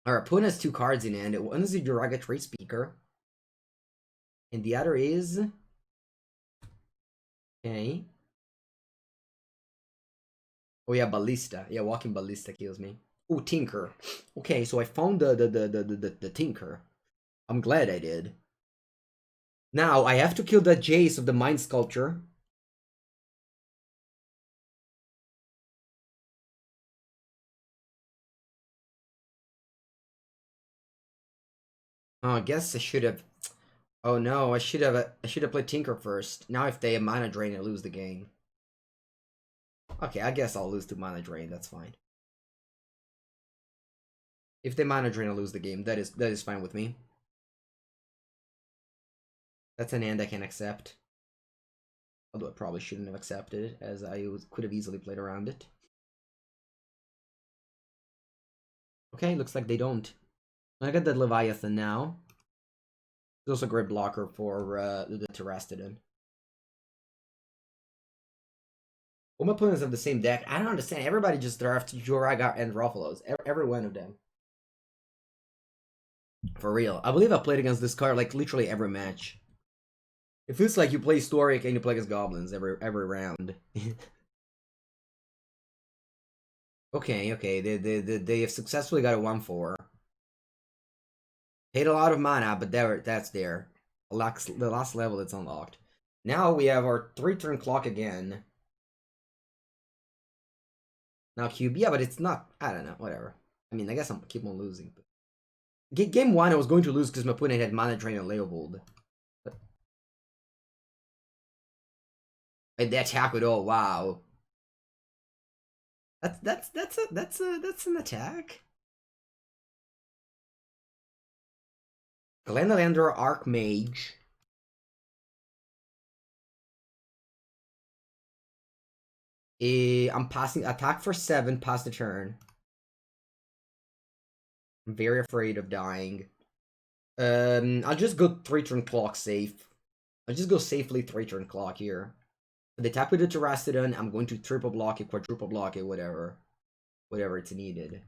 Our opponent has 2 cards in hand. One is the Derogatory Speaker. And the other is... Okay. Oh yeah, Ballista. Yeah, Walking Ballista kills me. Oh, Tinker. Okay, so I found the Tinker. I'm glad I did. Now, I have to kill the Jace of the Mind Sculpture. Oh, I guess I should have... Oh no, I should have played Tinker first. Now if they have Mana Drain, I lose the game. Okay, I guess I'll lose to Mana Drain, that's fine. If they Mana Drain, I lose the game. That is fine with me. That's an end I can accept. Although I probably shouldn't have accepted it, as I could have easily played around it. Okay, looks like they don't. I got the Leviathan now. It's also a great blocker for the Terrastodon. All my opponents have the same deck. I don't understand. Everybody just drafts Joraga and Roffalos. Every one of them. For real. I believe I played against this card like literally every match. It feels like you play Historic and you play against Goblins every round. Okay. They have successfully got a 1/4. Paid a lot of mana, but that's there. The last level it's unlocked. Now we have our 3-turn clock again. Now cube, yeah, but it's not. I don't know, whatever. I mean, I guess I'm keep on losing. But... Game 1, I was going to lose because my opponent had Mana Drain and Leovold. But... And they attack with all. Wow. That's an attack. Glendalandra Archmage. I'm passing attack for 7 past the turn. I'm very afraid of dying. I'll just go 3-turn clock safe. I'll just go safely 3-turn clock here. The attack with the Terrastodon, I'm going to triple block it, quadruple block it, whatever. Whatever it's needed.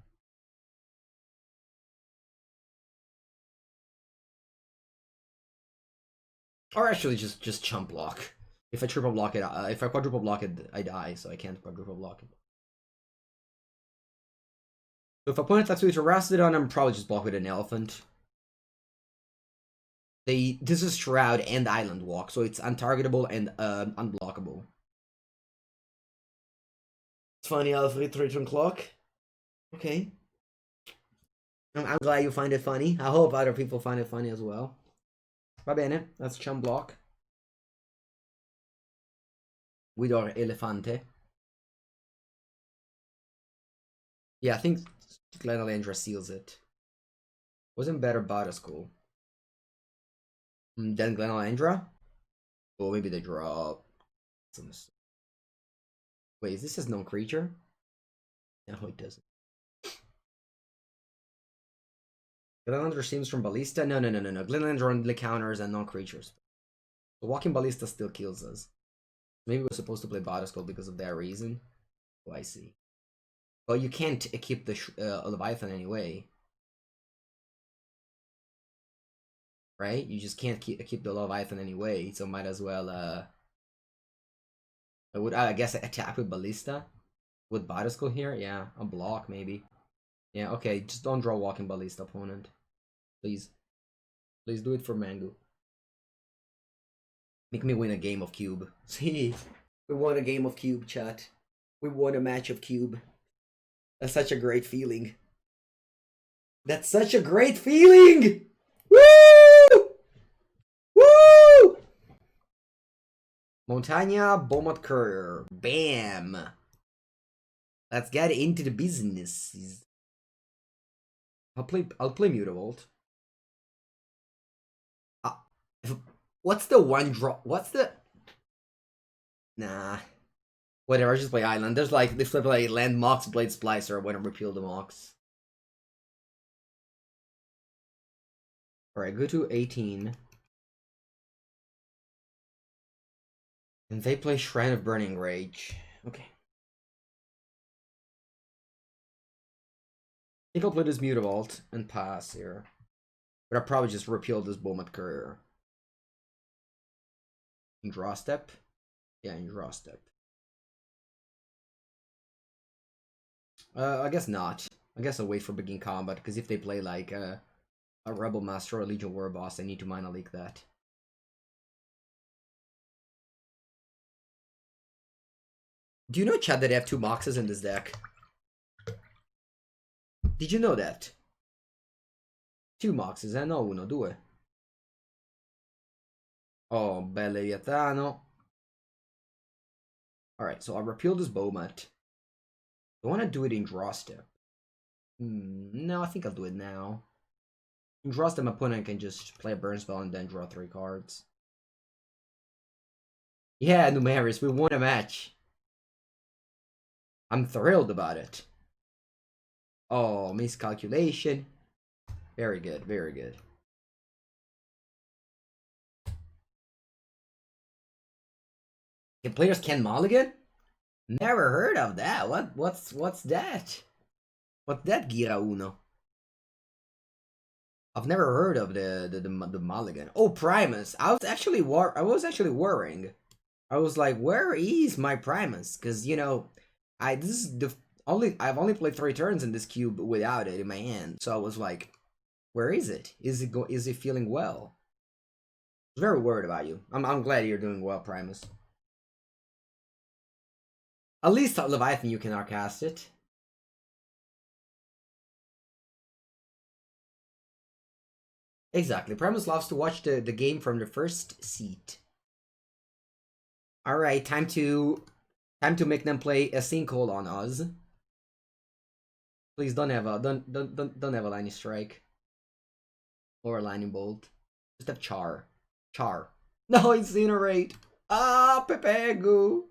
Or actually just chump block. If I triple block it, if I quadruple block it, I die, so I can't quadruple block it. So if opponent attacks with Terrastodon, I'm probably just block with an Elephant. This is Shroud and Island Walk, so it's untargetable and unblockable. It's funny, Alfred, 3 o'clock. Okay. I'm glad you find it funny. I hope other people find it funny as well. Va bene, that's Chum Block. With our Elefante. Yeah, I think Glenalendra seals it. Wasn't better Butterschool than Glenalendra? Or maybe they draw. Wait, is this his known creature? No, it doesn't. Glenalendra seems from Ballista? No. Glenalendra only counters and non-creatures. So Walking Ballista still kills us. Maybe we're supposed to play Butterskull because of that reason. Oh, I see. Well, you can't equip the Leviathan anyway. Right? You just can't keep the Leviathan anyway, so might as well, I guess attack with Ballista? With Butterskull here? Yeah, a block maybe. Yeah, okay, just don't draw Walking Ballista, opponent. Please. Please do it for Mango. Make me win a game of Cube. See, we won a game of Cube, chat. We won a match of Cube. That's such a great feeling. That's such a great feeling! Woo! Woo! Montagna, Beaumont Courier. Bam! Let's get into the business. I'll play Mutavault. What's the one draw? What's the? Nah. Whatever, I just play Island. There's like, they flip like Land Mox, Blade Splicer, when I repeal the Mox. Alright, go to 18. And they play Shrine of Burning Rage. Okay. I think I'll play this Mutavault and pass here. But I'll probably just repeal this Beaumont Courier. In draw step? Yeah, in draw step. I guess not. I guess I'll wait for begin combat, because if they play like a Rebel Master or a Legion War Boss, I need to Mana Leak that. Do you know, Chad, that they have 2 Moxes in this deck? Did you know that? 2 Moxes, no, uno, due. Oh, bel Leviatano. Alright, so I'll repeal this Beaumont. I want to do it in draw step. No, I think I'll do it now. In draw step, my opponent can just play a burn spell and then draw 3 cards. Yeah, Numeris, we won a match. I'm thrilled about it. Oh, miscalculation. Very good, very good. Can players Ken Mulligan? Never heard of that. What's that? What's that, Gira Uno? I've never heard of the Mulligan. Oh, Primus. I was actually worrying. I was like, where is my Primus? Because you know, I've only played 3 turns in this cube without it in my hand. So I was like, where is it? Is it feeling well? I was very worried about you. I'm glad you're doing well, Primus. At least Leviathan you can outcast it. Exactly. Primus loves to watch the game from the first seat. Alright, time to make them play a sinkhole on us. Please don't have a lightning strike. Or a lightning bolt. Just have char. Char. No, incinerate. Ah, Pepegu.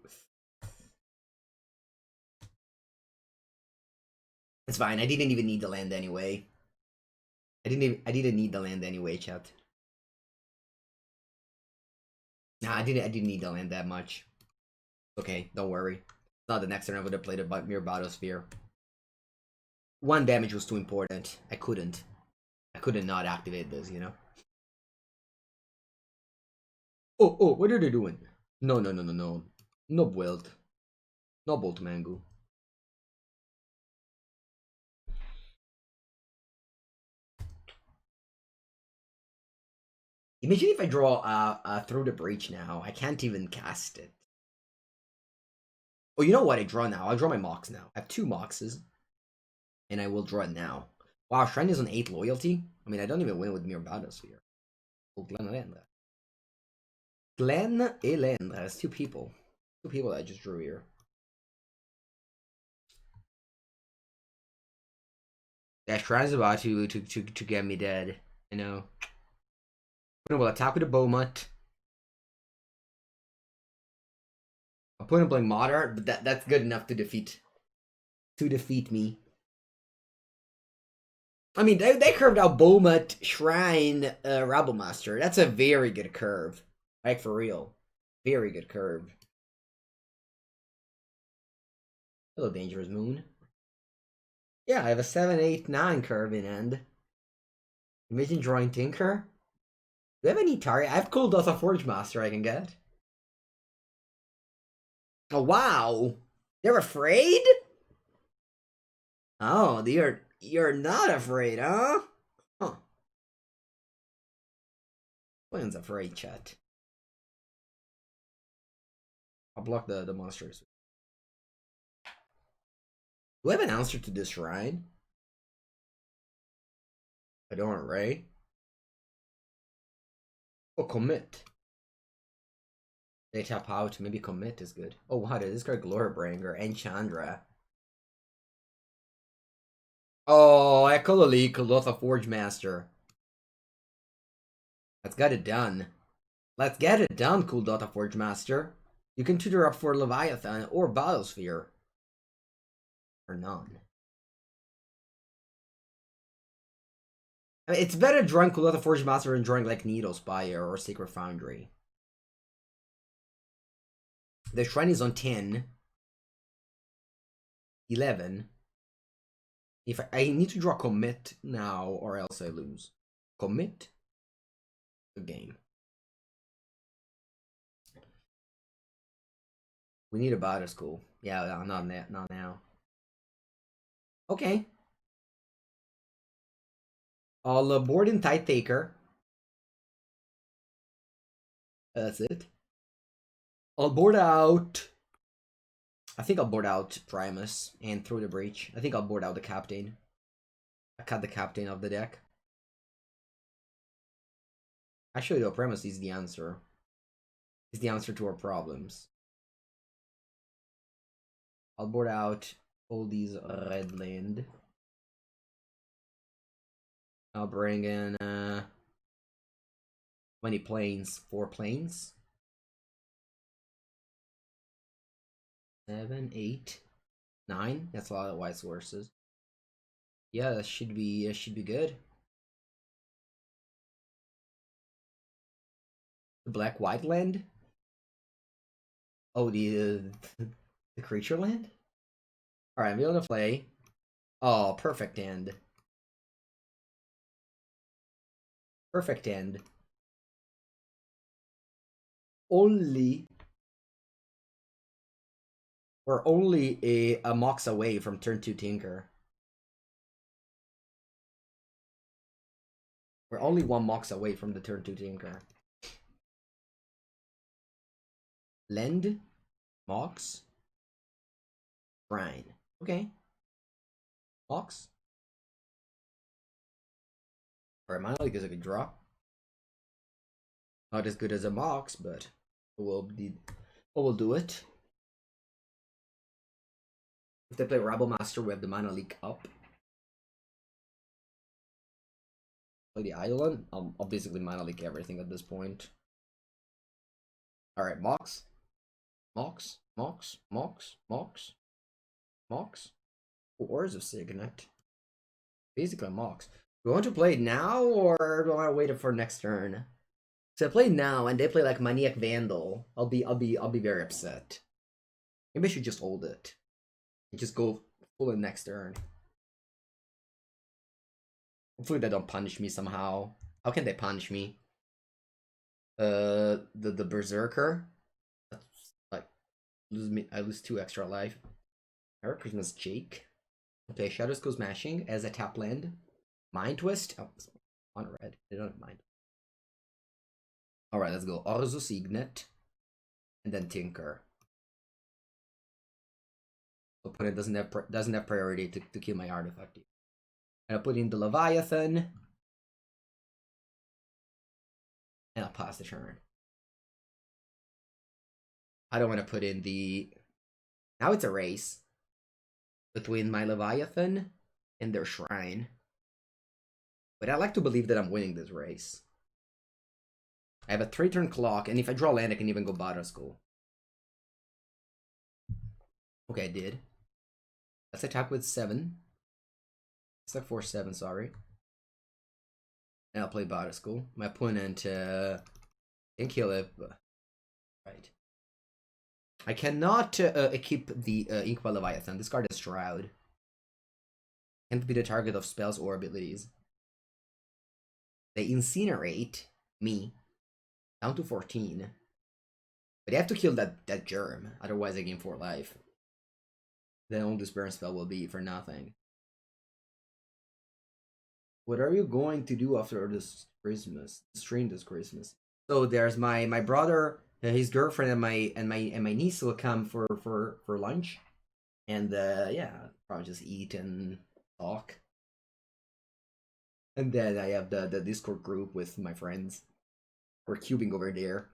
It's fine. I didn't even need the land anyway. I didn't need the land anyway, chat. Nah, I didn't need the land that much. Okay, don't worry. It's not the next turn I would have played a mere Battlesphere. 1 damage was too important. I couldn't not activate this, you know? Oh, what are they doing? No. No Bolt. No Bolt Mango. Imagine if I draw Through the Breach now. I can't even cast it. Oh, you know what? I draw now. I'll draw my Mox now. I have 2 Moxes. And I will draw it now. Wow, Shrine is on 8 loyalty? I mean, I don't even win with Mere Battlesphere. Oh, Glen Elendra. Glen Elendra. That's 2 people. 2 people that I just drew here. That Shrine's about to get me dead. I know. I will attack with a Beaumont. I'll put him playing Modern, but that's good enough to defeat me. I mean, they curved out Beaumont, Shrine, Rabblemaster. That's a very good curve. Like, for real. Very good curve. Hello, Dangerous Moon. Yeah, I have a 7, 8, 9 curve in end. Imagine drawing Tinker. Do I have any target? I have Cool Dot of Forge Master I can get. Oh, wow. They're afraid? Oh, you're not afraid, huh? Huh. One's afraid, chat. I'll block the monsters. Do I have an answer to this shrine? I don't want Ray. Oh, commit. They tap out. Maybe commit is good. Oh, wow, this guy Glorbringer and Chandra. Oh, Echololi, Kolotha Forge Master. Let's get it done. Let's get it done, Cool Dota Forge Master. You can tutor up for Leviathan or Battlesphere. Or none. I mean, it's better drawing Cool Dota Forge Master than drawing like Needle Spire or Sacred Foundry. The shrine is on 10. 11. If I need to draw commit now or else I lose. Commit the game. We need a battle school. Yeah, not now. Okay. I'll board in Tide Taker. That's it. I'll board out. I think I'll board out Primus and through the breach. I think I'll board out the captain. I cut the captain of the deck. Actually, though, Primus is the answer. Is the answer to our problems. I'll board out all these red land. I'll bring in many planes? 4 planes. 7, 8, 9. That's a lot of white sources. Yeah, that should be good. The black white land. Oh, the the creature land. All right, I'm able to play. Oh, perfect end. Perfect end. Only. We're only a Mox away from turn 2 Tinker. We're only 1 Mox away from the turn 2 Tinker. Lend, Mox, Shrine. Okay. Mox. Alright, Mana League is a good draw. Not as good as a Mox, but we'll do it. If they play Rabble Master, we have the Mana League up. Play the Eidolon. I'll basically Mana League everything at this point. Alright, Mox. Mox. Mox. Mox. Mox. Mox. Ores of Signet. Basically Mox. Do we want to play it now or do I want to wait for next turn? So I play now and they play like Maniac Vandal. I'll be very upset. Maybe I should just hold it. And just go full in next turn. Hopefully they don't punish me somehow. How can they punish me? The Berserker. That's like I lose 2 extra life. Merry Christmas, Jake. Okay, Shadows Go Smashing as a tap land. Mind Twist. Oh, on red. They don't have mind. Alright, let's go. Orzo Signet. And then Tinker. Opponent doesn't have priority to kill my artifact. And I'll put in the Leviathan. And I'll pass the turn. I don't want to put in the... Now it's a race between my Leviathan and their Shrine. But I like to believe that I'm winning this race. I have a 3-turn clock, and if I draw land, I can even go Battle School. Okay, I did. Let's attack with 7. It's like 4-7, sorry. And I'll play Battle School. My opponent can kill it, but... Right. I cannot equip the Inkpa Leviathan. This card is Shroud. Can't be the target of spells or abilities. They incinerate me down to 14. But they have to kill that germ, otherwise I gain 4 life. Then all this burn spell will be for nothing. What are you going to do after this Christmas? Stream this Christmas. So there's my brother, his girlfriend, and my niece will come for lunch, and yeah, probably just eat and talk. And then I have the Discord group with my friends. We're cubing over there.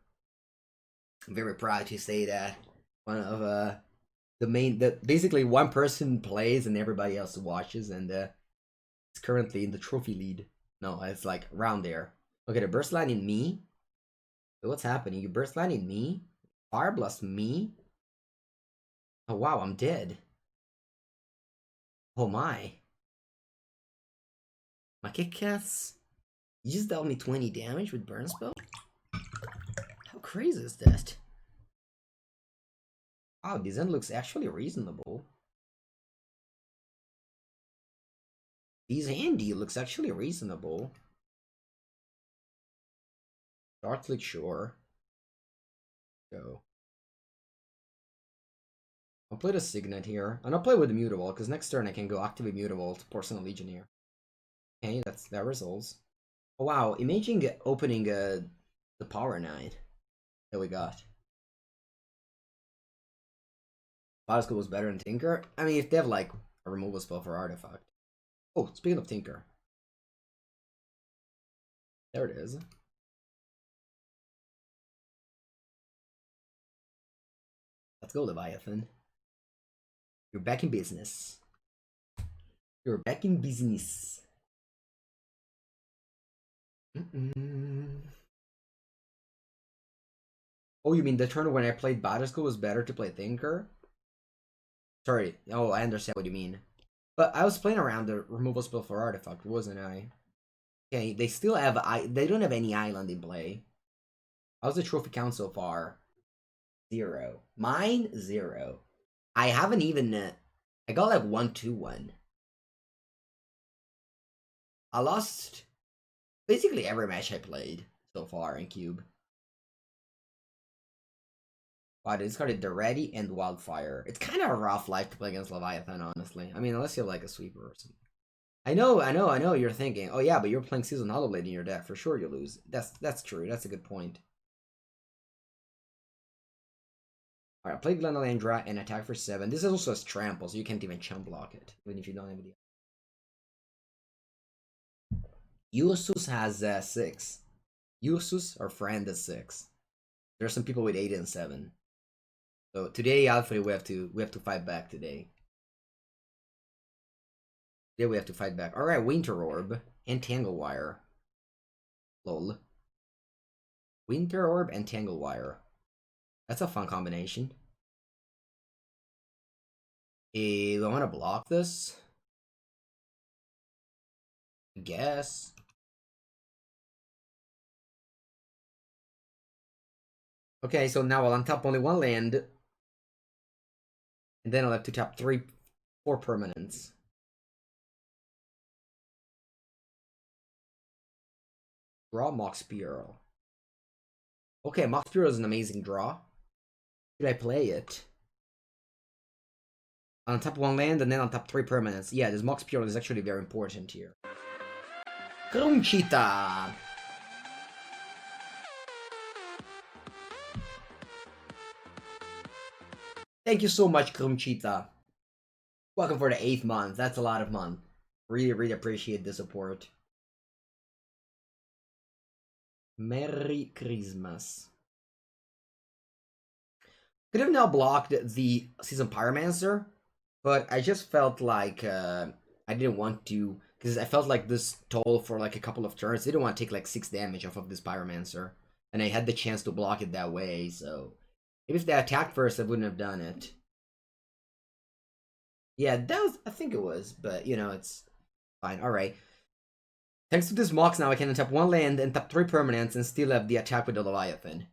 I'm very proud to say that one of basically one person plays and everybody else watches, and it's currently in the trophy lead. No, it's like around there. Okay, the burst line in me. What's happening? You burst line in me? Fire blast me? Oh wow, I'm dead. Oh my. My kick-cats? You just dealt me 20 damage with burn spell? How crazy is that? Wow, this end looks actually reasonable. This handy looks actually reasonable. Short click, sure. Go. I'll play the Signet here. And I'll play with the Mutable, because next turn I can go activate Mutable to Porcelain Legionnaire. Okay, that resolves. Oh wow, imagine opening the Power 9 that we got. Battle School was better than Tinker? I mean, if they have like a removal spell for Artifact. Oh, speaking of Tinker. There it is. Let's go, Leviathan. You're back in business. You're back in business. Oh, you mean the turn when I played Battle School was better to play Tinker? Sorry. Oh, I understand what you mean. But I was playing around the removal spell for Artifact, wasn't I? Okay, they still have... They don't have any island in play. How's the trophy count so far? 0. Mine, 0. I haven't even... I got like 1-2-1. I lost basically every match I played so far in Cube. Wow, they discarded the Ready and Wildfire. It's kind of a rough life to play against Leviathan, honestly. I mean, unless you have like a sweeper or something. I know, you're thinking, oh yeah, but you're playing Season Hollowblade in your deck. For sure you lose. That's true, that's a good point. Alright, play Glenalandra and attack for 7. This is also a trample, so you can't even chump block it, even if you don't have the... Ursus has 6. Ursus, our friend, is 6. There are some people with 8 and 7. So today, Alfred, we have to fight back today. Today we have to fight back. Alright, Winter Orb and Tangle Wire. Lol. Winter Orb and Tangle Wire. That's a fun combination. Do I want to block this? I guess. Okay, so now I'll untap only 1 land. And then I'll have to tap 4 permanents. Draw Mox Spear. Okay, Mox Spear is an amazing draw. Should I play it? On top 1 land and then on top 3 permanents. Yeah, this Mox Spear is actually very important here. Gloomshot! Thank you so much, Gloomshot. Welcome for the 8th month. That's a lot of month. Really, really appreciate the support. Merry Christmas. Could have now blocked the Season Pyromancer, but I just felt like I didn't want to, because I felt like this toll for like a couple of turns. I didn't want to take like 6 damage off of this Pyromancer, and I had the chance to block it that way, so if they attacked first, I wouldn't have done it. Yeah, that was, I think it was, but you know, it's fine. Alright. Thanks to this Mox now, I can untap 1 land and tap 3 permanents and still have the attack with the Leviathan.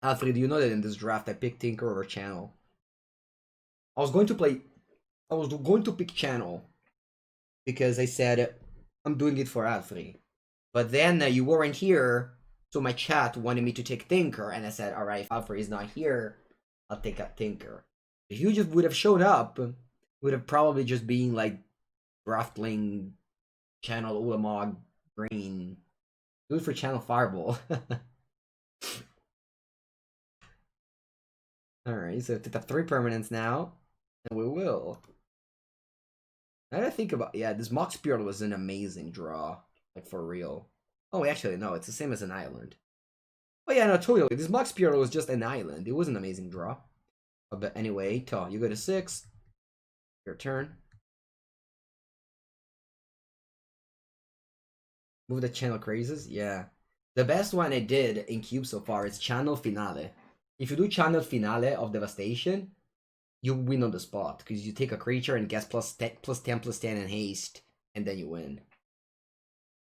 Alfred, you know that in this draft I picked Tinker over Channel. I was going to pick Channel because I said I'm doing it for Alfred. But then you weren't here, so my chat wanted me to take Tinker, and I said, alright, if Alfred is not here, I'll take up Tinker. If you just would have showed up, would have probably just been like Draftling, Channel Ulamog, Green. Do it for Channel Fireball. Alright, so to tap 3 permanents now, and we will. Now that I think about, yeah, this Mox Spirit was an amazing draw, like for real. Oh, actually, no, it's the same as an island. Oh yeah, no, totally. This Mox Spirit was just an island. It was an amazing draw. But anyway, Taw, you go to 6. Your turn. Move the Channel Crazes? Yeah. The best one I did in Cube so far is Channel Finale. If you do Channel Finale of Devastation, you win on the spot, because you take a creature and gets plus 10, plus 10 in haste, and then you win.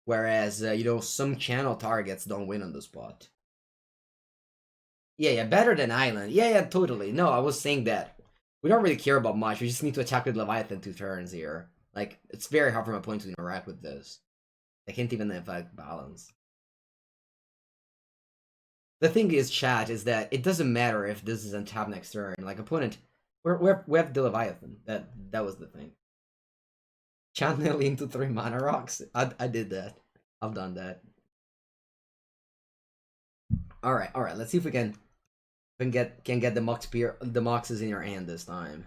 Whereas, you know, some channel targets don't win on the spot. Yeah, better than Island. Yeah, totally. No, I was saying that. We don't really care about much, we just need to attack with Leviathan 2 turns here. Like, it's very hard for my opponent to interact with this. I can't even affect balance. The thing is, chat, is that it doesn't matter if this is untapped next turn. Like, opponent, we have the Leviathan. That was the thing. Channel into 3 mana rocks. I did that. I've done that. All right. Let's see if we can get the Moxes in your hand this time.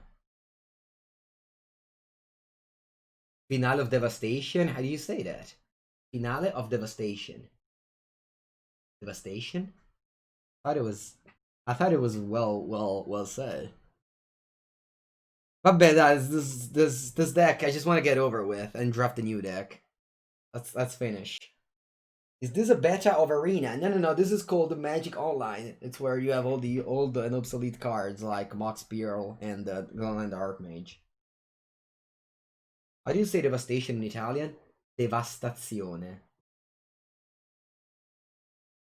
Finale of Devastation. How do you say that? Finale of Devastation. Devastation. I thought it was well said. Vabbè, this deck I just want to get over with and draft a new deck. Let's finish. Is this a beta of Arena? No. This is called the Magic Online. It's where you have all the old and obsolete cards like Mox Pearl and Gunland Archmage. How do you say devastation in Italian? Devastazione.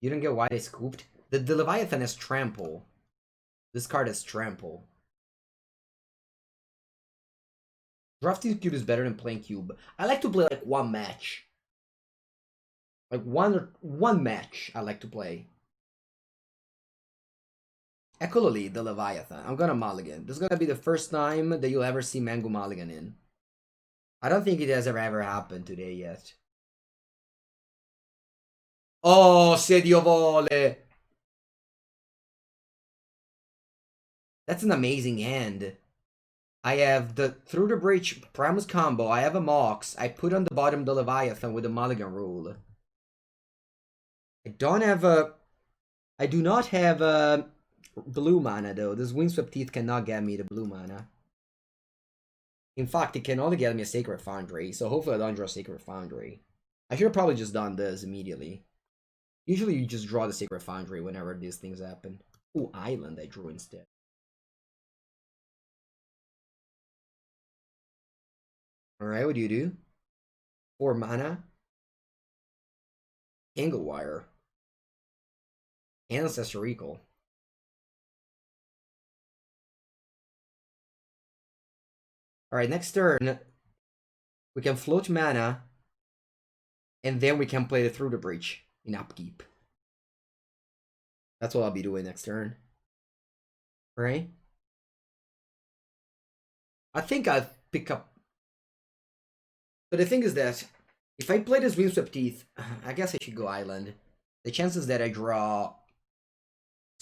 You don't get why they scooped? The Leviathan has Trample. This card has Trample. Drafting Cube is better than playing Cube. I like to play like one match. Like one match I like to play. Eccolo lì, the Leviathan. I'm gonna mulligan. This is gonna be the first time that you'll ever see Mango mulligan in. I don't think it has ever happened today yet. Oh, se Dio vole! That's an amazing hand. I have the Through the Breach Primus combo. I have a Mox. I put on the bottom the Leviathan with the mulligan rule. I do not have a blue mana though. This Windswept Teeth cannot get me the blue mana. In fact, it can only get me a Sacred Foundry, so hopefully I don't draw Sacred Foundry. I should have probably just done this immediately. Usually you just draw the Sacred Foundry whenever these things happen. Ooh, Island I drew instead. Alright, what do you do? 4 mana. Anglewire. Ancestor Recall. Alright, next turn, we can float mana, and then we can play the Through the Breach in upkeep. That's what I'll be doing next turn. Alright? I think I'll pick up... But the thing is that, if I play this Windswept Teeth, I guess I should go Island. The chances that I draw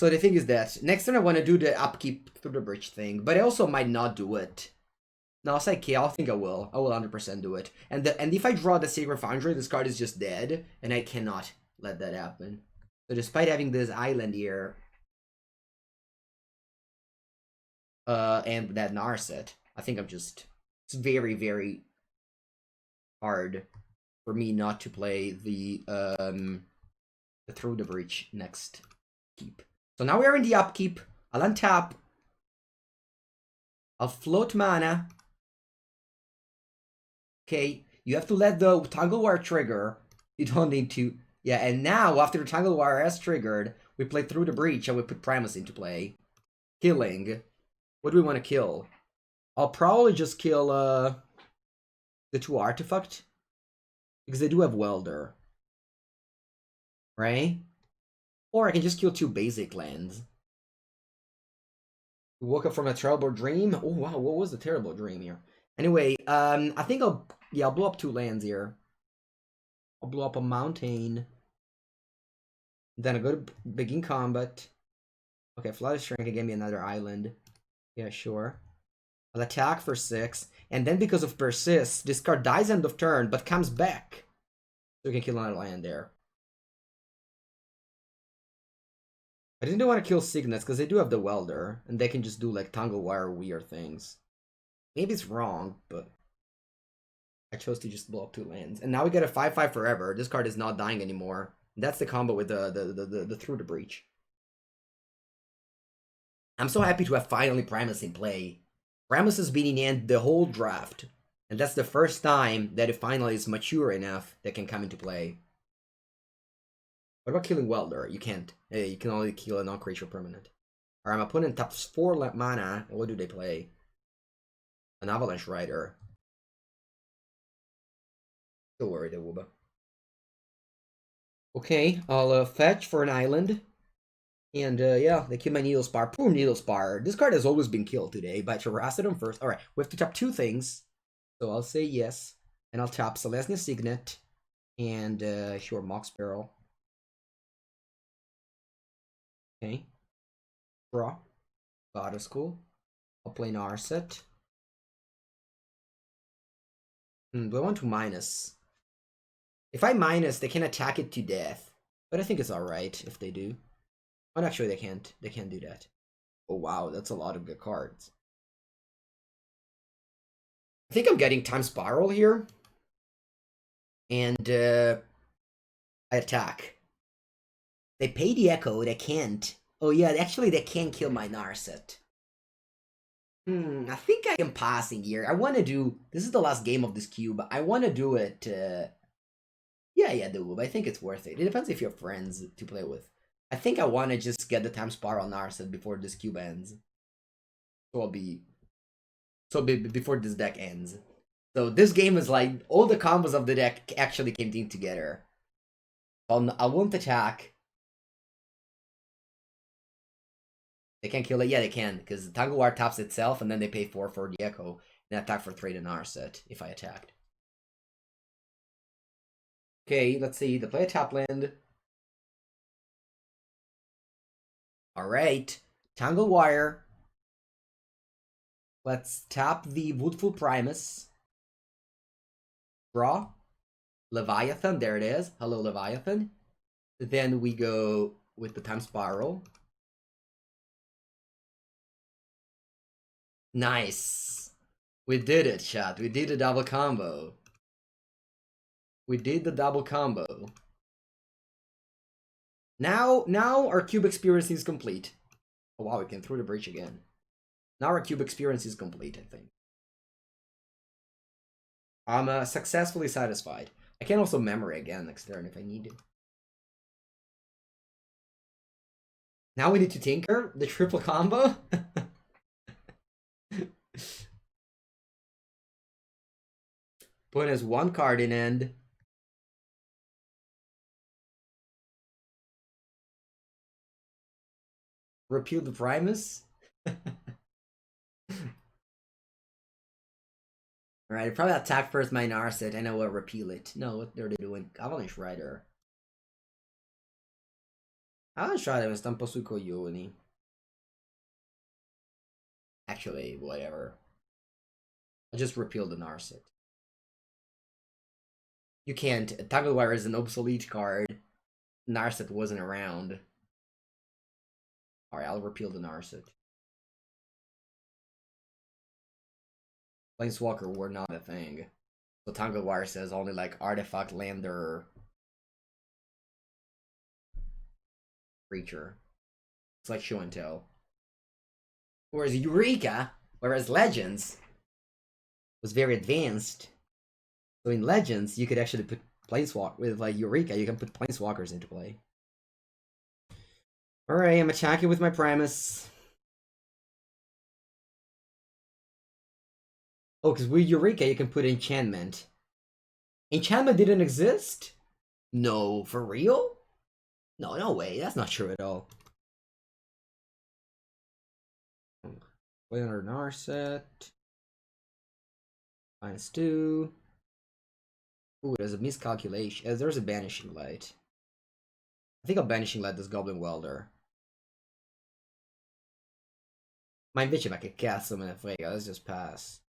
So the thing is that next turn I want to do the upkeep through the bridge thing, but I also might not do it. No, it's okay. I think I will. I will 100% do it. And if I draw the Sacred Foundry, this card is just dead, and I cannot let that happen. So despite having this island here, and that Narset, I think I'm just... It's very, very hard for me not to play the Through the Breach next keep. So now we're in the upkeep. I'll untap. I'll float mana. Okay, you have to let the Tangle Wire trigger. You don't need to... Yeah, and now, after the Tangle Wire has triggered, we play Through the Breach and we put Primus into play. Killing. What do we want to kill? I'll probably just kill the 2 Artifact. Because they do have Welder. Right? Or I can just kill 2 basic lands. We woke up from a terrible dream. Oh wow, what was the terrible dream here? Anyway, I think I'll blow up 2 lands here. I'll blow up a mountain. Then I go to begin combat. Okay, Flood Shrink can give me another island. Yeah, sure. I'll attack for 6. And then because of Persist, this card dies end of turn, but comes back. So we can kill another land there. I didn't want to kill Signets because they do have the Welder. And they can just do like Tangle Wire weird things. Maybe it's wrong, but I chose to just blow up 2 lands. And now we get a 5/5 forever. This card is not dying anymore. That's the combo with the Through the Breach. I'm so happy to have finally Primus in play. Primus has been in hand the whole draft. And that's the first time that it finally is mature enough that can come into play. What about killing Welder? You can't. You can only kill a non-creature permanent. Alright, my opponent taps 4 mana. What do they play? An Avalanche Rider. Don't worry, the Wooba. Okay, I'll fetch for an island. And yeah, they kill my Needlespar. Poor Needlespar. This card has always been killed today by Terracidum first. Alright, we have to tap 2 things. So I'll say yes. And I'll tap Selesnya Signet. And sure, Mox Barrel. Okay. Draw. God is cool. I'll play Narset. Do I want to minus? If I minus, they can attack it to death. But I think it's alright if they do. Oh, actually, they can't. They can't do that. Oh, wow. That's a lot of good cards. I think I'm getting Time Spiral here. And I attack. They pay the Echo. They can't. Oh, yeah. Actually, they can't kill my Narset. I think I am passing here. I want to do... This is the last game of this cube. I want to do it... Yeah, the Woob. I think it's worth it. It depends if you have friends to play with. I think I want to just get the Time Spiral Narset before this cube ends. So I'll be... before this deck ends. So this game is like... All the combos of the deck actually came together. I won't attack. They can't kill it? Yeah, they can. Because Tangle Wire taps itself, and then they pay 4 for the Echo. And attack for 3 to Narset, if I attacked. Okay, let's see. They play a tap land. Alright. Tangle Wire. Let's tap the Woodful Primus. Draw. Leviathan, there it is. Hello, Leviathan. Then we go with the Time Spiral. Nice. We did it, chat. We did a double combo. We did the double combo. Now our cube experience is complete. Oh wow, we can through the breach again. Now our cube experience is complete, I think. I'm successfully satisfied. I can also memory again next turn if I need to. Now we need to tinker the triple combo. Opponent has 1 card in end. Repeal the Primus. Alright, probably attack first my Narset, and I will repeal it. No, what are they doing? Avalanche Rider. I'll lasciare mi sta un po' sui coglioni. Actually, whatever. I just repealed the Narset. You can't. Toggle Wire is an obsolete card. Narset wasn't around. Alright, I'll repeal the Narset. Planeswalker were not a thing. So Toggle Wire says only like artifact, lander, creature. It's like show and tell. Whereas Eureka, whereas Legends was very advanced. So in Legends, you could actually put Planeswalker with like Eureka, you can put Planeswalkers into play. Alright, I'm attacking with my Primus. Oh, because with Eureka, you can put Enchantment. Enchantment didn't exist? No, for real? No, no way. That's not true at all. Play under Narset. -2. Ooh, there's a miscalculation. There's a Banishing Light. I think I'm Banishing Light this Goblin Welder. Ma invece, ma che cazzo me ne frega, let's just pass.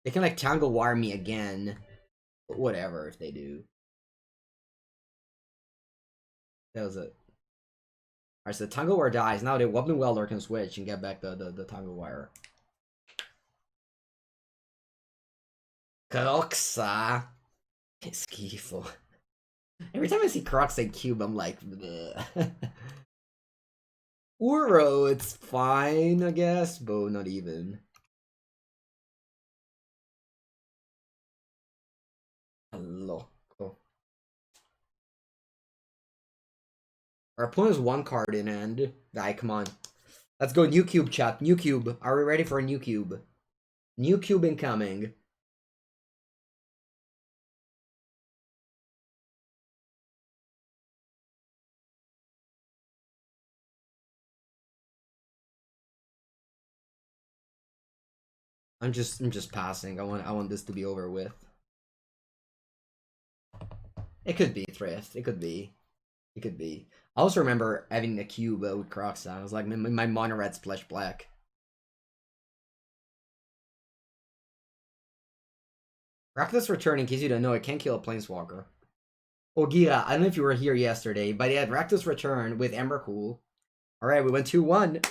They can like Tangle Wire me again. But whatever if they do. That was it. Alright, so the Tangle Wire dies. Now the Goblin Welder can switch and get back the Tangle Wire. Croxa. Che schifo. Every time I see Croxa Cube, I'm like, Uro, it's fine, I guess, but not even. Hello. Our opponent has one card in hand. Guy, come on. Let's go new cube, chat. New cube. Are we ready for a new cube? New cube incoming. I'm just passing. I want this to be over with. It could be Thrift. It could be. It could be. I also remember having a cube with Crocs on. I was like, my mono red splash black. Rakdos Return, in case you don't know, it can kill a Planeswalker. Oh, Gira, I don't know if you were here yesterday, but he had Rakdos Return with Emrakul. Alright, we went 2-1.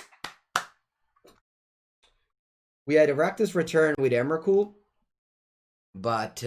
We had a Rakdos Return with Emrakul, but